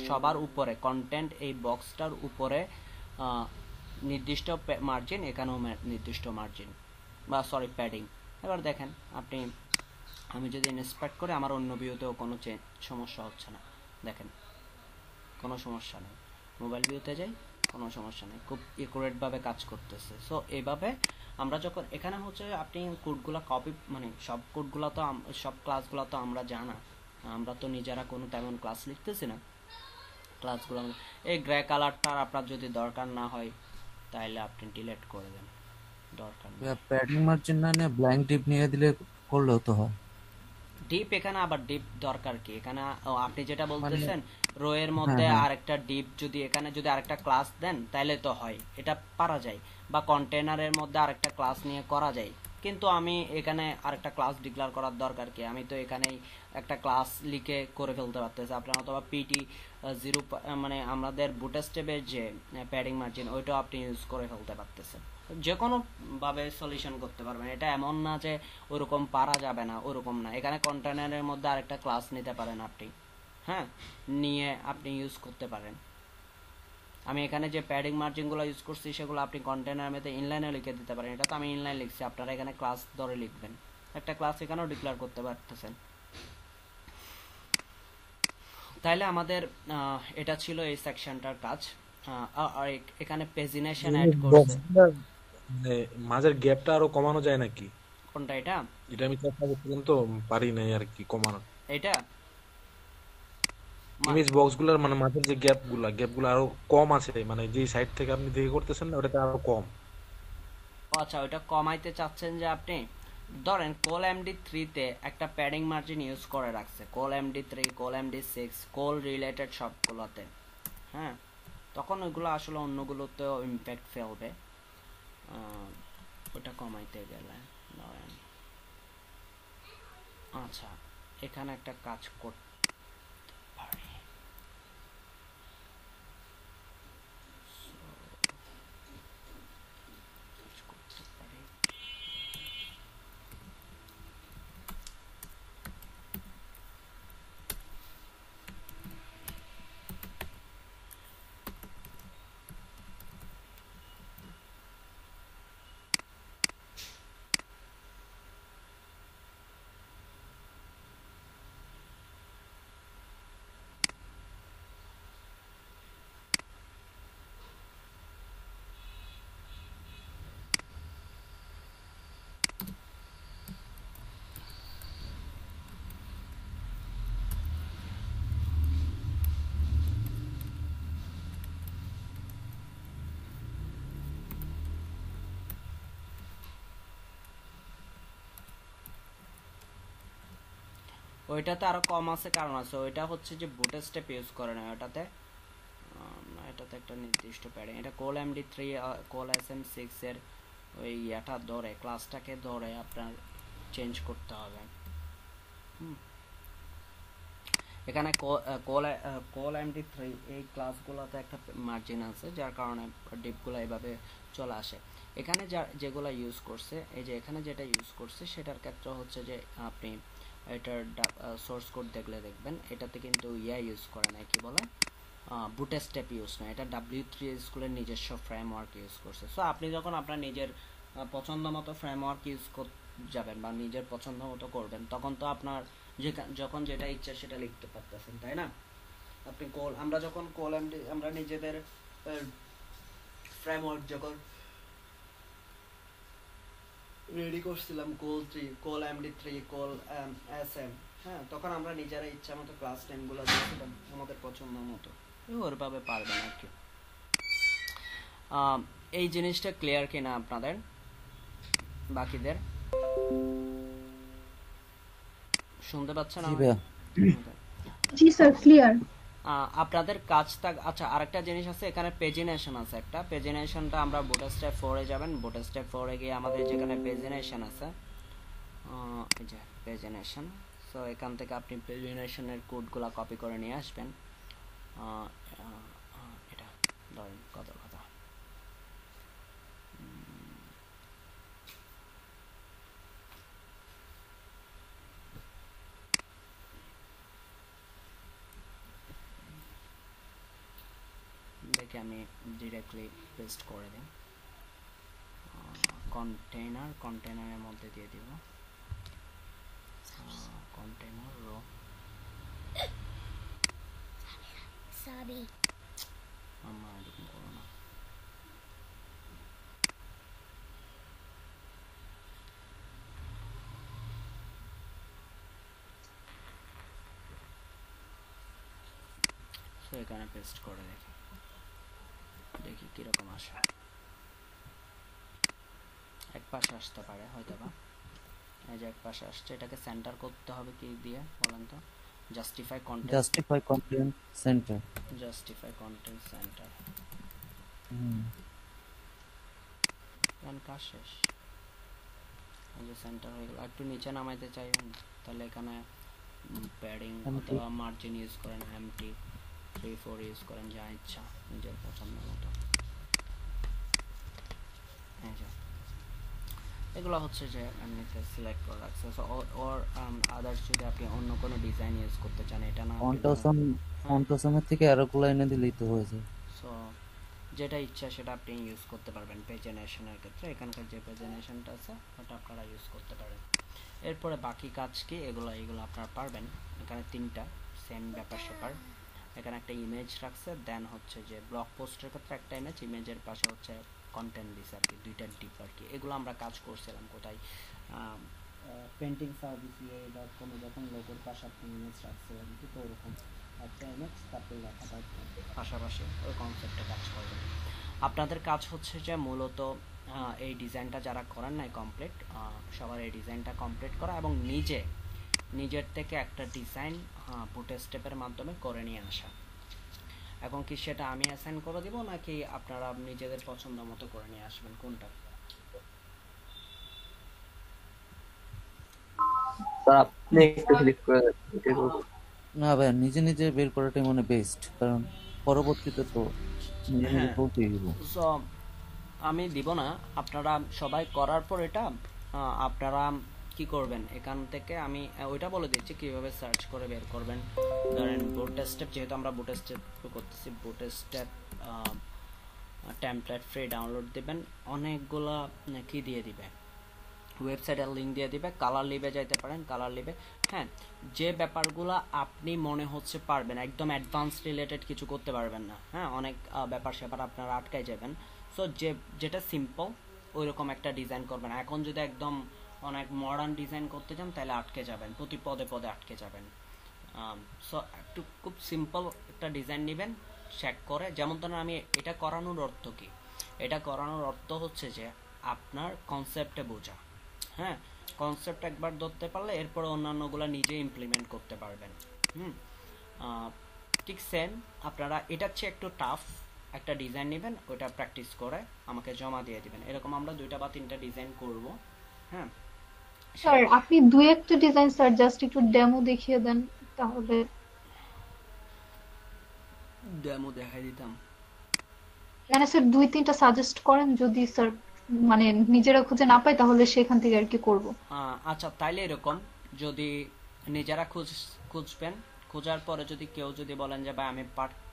সবার উপরে কন্টেন্ট, এই বক্সটার উপরে নির্দিষ্ট মার্জিন, এখানেও নির্দিষ্ট মার্জিন বা সরি প্যাডিং। এবার দেখেন আপনি, আমি যদি ইন্সপেক্ট করে আমার অন্য ভিউতেও কোনো সমস্যা হচ্ছে না, দেখেন কোনো সমস্যা নেই। মোবাইল ভিউতে যাই, কোনো সমস্যা নেই, খুব একুরেটভাবে কাজ করতেছে। সো এইভাবে আমরা যখন এখানে হচ্ছে আপনি কোডগুলো কপি, মানে সব কোডগুলো তো সব ক্লাসগুলো তো আমরা জানা, আমরা তো নিজেরা কোনো তেমন ক্লাস লিখতেছি না। ক্লাসগুলো এই গ্রে কালারটা আপনার যদি দরকার না হয় তাহলে আপনি ডিলিট করে দেন, দরকার নেই। প্যাডিং মার্জিন না নিয়ে ব্ল্যাঙ্ক ডিপ নিয়ে দিলে করলেও তো হয়। ডিপ এখানে আবার ডিপ দরকার কি এখানে, আপনি যেটা বলতেছেন রো এর মধ্যে আরেকটা ডিপ যদি এখানে যদি আরেকটা ক্লাস দেন তাহলে তো হয়, এটা পারা যায়, বা কন্টেনারের মধ্যে আরেকটা ক্লাস নিয়ে করা যায়। কিন্তু আমি এখানে আরেকটা ক্লাস ডিক্লেয়ার করার দরকার কি, আমি তো এখানেই একটা ক্লাস লিখে করে ফেলতে পারতেছি। আপনার অথবা PT0 মানে আমাদের বুটস্ট্র্যাপের যে প্যাডিং মার্জিন ওইটাও আপনি ইউজ করে ফেলতে পারতেছেন, যে কোনো ভাবে সলিউশন করতে পারবেন। এটা এমন না যে ওরকম পারা যাবে না, ওরকম না। এখানে কন্টেনারের মধ্যে আরেকটা ক্লাস নিতে পারেন আপনি, হ্যাঁ, নিয়ে আপনি ইউজ করতে পারেন। আমি এখানে যে প্যাডিং মার্জিনগুলো ইউজ করছি সেগুলো আপনি কন্টেনার মধ্যে ইনলাইনে লিখে দিতে পারেন। এটা তো আমি ইনলাইন লিখছি, আপনারা এখানে ক্লাস ধরে লিখবেন, একটা ক্লাস এখানেও ডিক্লেয়ার করতে পারতেছেন। তাইলে আমাদের এটা ছিল এই সেকশনটার কাজ। আর এখানে পেজিনেশন অ্যাড করছে। মানে মাঝের গ্যাপটা আরো কমানো যায় নাকি? কোনটা? এটা এটা আমি চেষ্টা করছিলাম তো পারি নাই আর কি কমানো। এটা ইমেজ বক্সগুলোর মানে মাঝের যে গ্যাপগুলো আরো কম আছে, মানে যে সাইড থেকে আপনি দেখে করতেছেন না ওটাতে আরো কম। আচ্ছা, ওইটা কমাইতে চাচ্ছেন যে আপনি ধরেন কোল MD3 তে একটা প্যাডিং মার্জিন ইউজ করে রাখছে, কোল MD3, কোল MD6, কোল রিলেটেড সবগুলোতে, হ্যাঁ, তখন ওইগুলো আসলে অন্যগুলোতেও ইম্প্যাক্ট ফেলবে। ওটা কমাইতে গেলে ধরেন, আচ্ছা এখানে একটা কাজ করতে পারি। ওইটাতে আরো কম আছে, কারণ আছে ওইটা হচ্ছে যে বুটস্ট্র্যাপ ইউজ করে না ওটাতে। এটাতে একটা নির্দিষ্ট প্যাডিং, এটা কোল MD3 কোল SM6 এর ওই এটা ধরে ক্লাসটাকে ধরে আপনার চেঞ্জ করতে হবে। এখানে কোল MD3 এই ক্লাসগুলোতে একটা মার্জিন আছে, যার কারণে ডিপগুলো এইভাবে চলে আসে। এখানে যেগুলো ইউজ করছে, এই যে এখানে যেটা ইউজ করছে সেটার ক্ষেত্রে হচ্ছে যে আপনি এটার সোর্স কোড দেখলে দেখবেন এটাতে কিন্তু ইউজ করে না, কি বলে বুটস্ট্র্যাপ ইউজ না, এটা W3 স্কুলের নিজস্ব ফ্রেমওয়ার্ক ইউজ করছে। সো আপনি যখন আপনার নিজের পছন্দ মতো ফ্রেমওয়ার্ক ইউজ যাবেন বা নিজের পছন্দ মতো করবেন, তখন তো আপনার যখন যেটা ইচ্ছা সেটা লিখতে পারতেছেন, তাই না? আপনি আমরা যখন আমরা নিজেদের ফ্রেমওয়ার্ক যখন রেডি করছিলাম, কোল MD3, কোল SM, হ্যাঁ, তখন আমরা নিজেরা ইচ্ছা মতো ক্লাস নেমগুলো দিয়েছিলাম আমাদের পছন্দ মতো, ওরভাবে পারবেন আর কি। এই জিনিসটা ক্লিয়ার কিনা আপনাদের বাকিদের? শুনতে পাচ্ছেন? জি স্যার, ক্লিয়ার। আপনাদের কাজটা, আচ্ছা আরেকটা জিনিস আছে, এখানে পেজিনেশন আছে একটা। পেজিনেশনটা আমরা বুটস্ট্র্যাপ 4 এ যাবেন, বুটস্ট্র্যাপ 4 এ গিয়ে আমাদের যেখানে পেজিনেশন আছে, এই যে পেজিনেশন, সো এখান থেকে আপনি পেজিনেশনের কোডগুলো কপি করে নিয়ে আসবেন। এটা ধরেন কথা দেখে আমি ডিরেক্টলি পেস্ট করে দিই। কন্টেনারের মধ্যে দিয়ে দিব কন্টেনার রো সরি আমার এরকম করো না। সো এখানে পেস্ট করে দেখি কিরকম আসে। এক পাশে আসতে পারে হয়তো বা, এই যে এক পাশে আসছে, এটাকে সেন্টার করতে হবে কি দিয়ে বলেন তো? Justify content centre. কাজ শেষ, এই যে সেন্টার হয়ে গেল। একটু নিচে নামাইতে চাইবেন তাহলে এখানে প্যাডিং অথবা মার্জিন ইউজ করেন, MT3-4 ইউজ করেন, যা ইচ্ছা নিজের পছন্দ মতো। এগুলো হচ্ছে যে এমনিতে সিলেক্ট করে রাখছে। ওর আদার্স যদি আপনি অন্য কোনো ডিজাইন ইউজ করতে চান, এটা না ফন্ট অসমের থেকে আরোগুলো এনে দিলেই তো হয়ে যায়। সো যেটা ইচ্ছা সেটা আপনি ইউজ করতে পারবেন পেজেনেশনের ক্ষেত্রে। এখানকার যে পেজেনেশনটা আছে ওটা আপনারা ইউজ করতে পারেন। এরপরে বাকি কাজ কি, এগুলো আপনারা পারবেন। এখানে তিনটা সেম ব্যাপার স্যাপার। এখানে একটা ইমেজ রাখছে, দেন হচ্ছে যে ব্লগ পোস্টের ক্ষেত্রে একটা ইমেজ, ইমেজের পাশে হচ্ছে কন্টেন্ট দিছে আর কি, দুইটা ডিপ আর কি। এগুলো আমরা কাজ করছিলাম কোথায়, পেন্টিং সার্ভিস .com যখন লোগোর পাশে আপনি ইমেজ রাখছিলেন কি, তো ওরকম একটা ইমেজ তারপর লেখাটা পাশাপাশি ওই কনসেপ্টে কাজ করবেন। আপনাদের কাজ হচ্ছে যে মূলত এই ডিজাইনটা যারা করেন নাই কমপ্লিট, সবার এই ডিজাইনটা কমপ্লিট করা এবং নিজের থেকে একটা ডিজাইন বুটস্ট্র্যাপের মাধ্যমে করে নিয়ে আসা। এখন কি সেটা আমি অ্যাসাইন করে দিব নাকি আপনারা নিজেদের পছন্দ মতো করে নিয়ে আসবেন, কোনটা? স্যার আপনি একটু হেল্প করে দেন। না ভাই, নিজে নিজে বের করাটাই মানে বেস্ট, কারণ পরবর্তীতে তো নিজে নিজে করতেই দিব। সো আমি দিব না, আপনারা সবাই করার পর এটা আপনারা কি করবেন, এখান থেকে আমি ওইটা বলে দিচ্ছি কিভাবে সার্চ করে বের করবেন। ধরেন বুটস্ট্র্যাপ, যেহেতু আমরা বুটস্ট্র্যাপ করতেছি, বুটস্ট্র্যাপ টেমপ্লেট ফ্রি ডাউনলোড দিবেন, অনেকগুলা কি দিয়ে দিবে, ওয়েবসাইটের লিঙ্ক দিয়ে দিবে। কালার লিবে যাইতে পারেন, কালার লিবে। হ্যাঁ, যে ব্যাপারগুলো আপনি মনে হচ্ছে পারবেন, একদম অ্যাডভান্স রিলেটেড কিছু করতে পারবেন না, হ্যাঁ, অনেক ব্যাপার স্যাপার আপনারা আটকায় যাবেন। সো যেটা সিম্পল ওইরকম একটা ডিজাইন করবেন। এখন যদি একদম অনেক মডার্ন ডিজাইন করতে চান তাহলে আটকে যাবেন, প্রতি পদে পদে আটকে যাবেন। সো একটু খুব সিম্পল একটা ডিজাইন নেবেন শেক করে। যেমন ধরুন আমি এটা করানোর অর্থ কি, এটা করানোর অর্থ হচ্ছে যে আপনার কনসেপ্টে বোঝা। হ্যাঁ, কনসেপ্ট একবার ধরতে পারলে এরপরে অন্যান্যগুলো নিজে ইমপ্লিমেন্ট করতে পারবেন। ঠিক সেম আপনারা এটার চেয়ে একটু টাফ একটা ডিজাইন নেবেন, ওইটা প্র্যাকটিস করে আমাকে জমা দিয়ে দিবেন। এরকম আমরা 2টা বা 3টা ডিজাইন করব। হ্যাঁ স্যার আপনি দুই একটা ডিজাইন স্যার জাস্ট একটু ডেমো দেখিয়ে দেন, তাহলে ডেমো দেখাই দিতাম। মানে স্যার 2-3টা সাজেস্ট করেন, যদি স্যার মানে নিজেরা খুঁজে না পাই তাহলে সেখান থেকে আর কি করব। আচ্ছা, তাইলে এরকম যদি নিজেরা খুঁজবেন, খোঁজার পরে যদি কেউ যদি বলেন যে ভাই আমি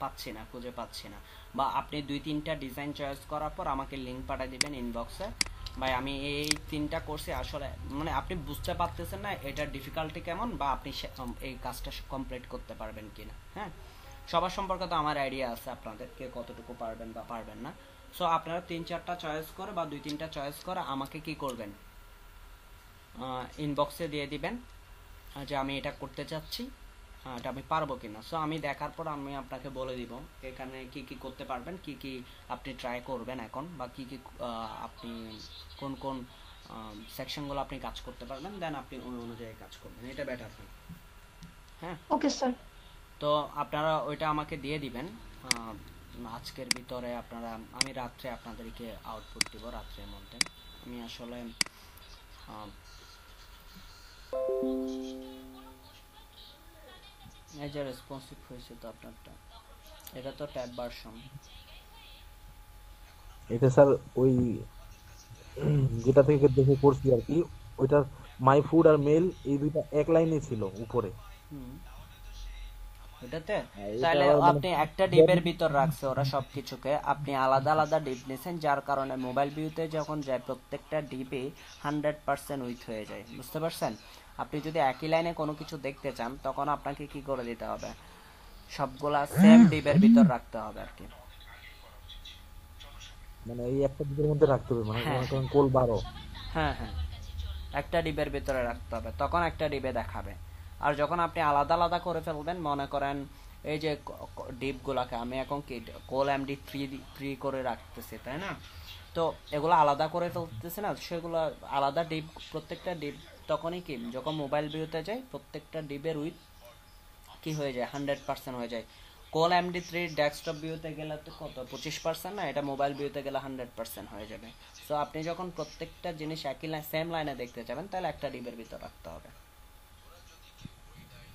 পাচ্ছি না, খুঁজে পাচ্ছি না, বা আপনি 2-3টা ডিজাইন চয়েস করার পর আমাকে লিঙ্ক পাঠিয়ে দিবেন ইনবক্সে, ভাই আমি এই 3টা করছি, আসলে মানে আপনি বুঝতে পারতেছেন না এটার ডিফিকাল্টি কেমন, বা আপনি এই কাজটা কমপ্লিট করতে পারবেন কিনা। হ্যাঁ, সবার সম্পর্কে তো আমার আইডিয়া আছে আপনাদের কে কতটুকু পারবেন বা পারবেন না। সো আপনারা 3-4টা চয়েস করে বা 2-3টা চয়েস করে আমাকে কি করবেন, ইনবক্সে দিয়ে দিবেন যে আমি এটা করতে চাচ্ছি, এটা আমি পারবো কিনা। সো আমি দেখার পর আমি আপনাকে বলে দিব এখানে কি কি করতে পারবেন, কি কি আপনি ট্রাই করবেন এখন, বা কি কি আপনি কোন কোন সেকশনগুলো আপনি কাজ করতে পারবেন, দেন আপনি ওই অনুযায়ী কাজ করবেন, এটা বেটার হয়। হ্যাঁ ওকে স্যার। তো আপনারা ওইটা আমাকে দিয়ে দিবেন আজকের ভিতরে। আপনারা আমি রাত্রে আপনাদেরকে আউটপুট দিব, রাত্রের মধ্যে। আমি আসলে এই যে রেসপন্সিভ হয়েছে তো আপনারটা, এটা তো ট্যাব ভার্সন। এটা স্যার ওই যেটা থেকে দেখে করছি আর কি, ওইটার মাই ফুড আর মেল এই দুইটা এক লাইনে ছিল উপরে। ওটাতে তাহলে আপনি একটা ডিপের ভিতর রাখছে ওরা সবকিছুকে, আপনি আলাদা আলাদা ডিপ নিয়েছেন, যার কারণে মোবাইল ভিউতে যখন যায় প্রত্যেকটা ডিপে 100% উইথ হয়ে যায়, বুঝতে পারছেন? আপনি যদি একই লাইনে কোনো কিছু দেখতে চান তখন আপনাকে কি করে দিতে হবে, সবগুলা সেম ডিপের ভিতর রাখতে হবে আর কি। মানে এই একটা ডিপের মধ্যে রাখতে হবে, মানে কোল 12। হ্যাঁ হ্যাঁ, একটা ডিপের ভিতরে রাখতে হবে, তখন একটা ডিপে দেখাবে। আর যখন আপনি আলাদা আলাদা করে ফেলবেন, মনে করেন এই যে ডিপ গুলাকে আমি এখন কি কোল এমডি 3 করে রাখতেছি, তাই না? তো এগুলো আলাদা করে ফেলতেছে না, সেগুলো আলাদা ডিপ, প্রত্যেকটা ডিপ তখনই কি যখন মোবাইল ভিউতে যায় প্রত্যেকটা ডিপের উইথ কি হয়ে যায় 100% হয়ে যায়। কোল এমডি3 ডেস্কটপ ভিউতে গেলে তো কত 25% না, এটা মোবাইল ভিউতে গেলে 100% হয়ে যাবে। সো আপনি যখন প্রত্যেকটা জিনিস একই সেম লাইনে দেখতে যাবেন তাহলে একটা ডিপের ভিতর রাখতে হবে।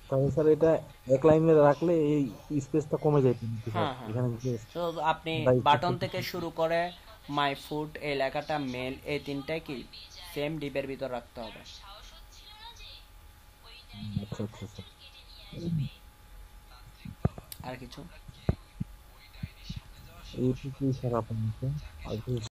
তাহলে স্যার এটা এক লাইনে রাখলে এই স্পেসটা কমে যায় কিন্তু হ্যাঁ হ্যাঁ, তো আপনি বাটন থেকে শুরু করে মাই ফুড এই লেখাটা, মেল, এই তিনটাই কি সেম ডিপের ভিতর রাখতে হবে। আচ্ছা আচ্ছা আচ্ছা। আর কিছু এইটুকুই স্যার আপনার আর কিছু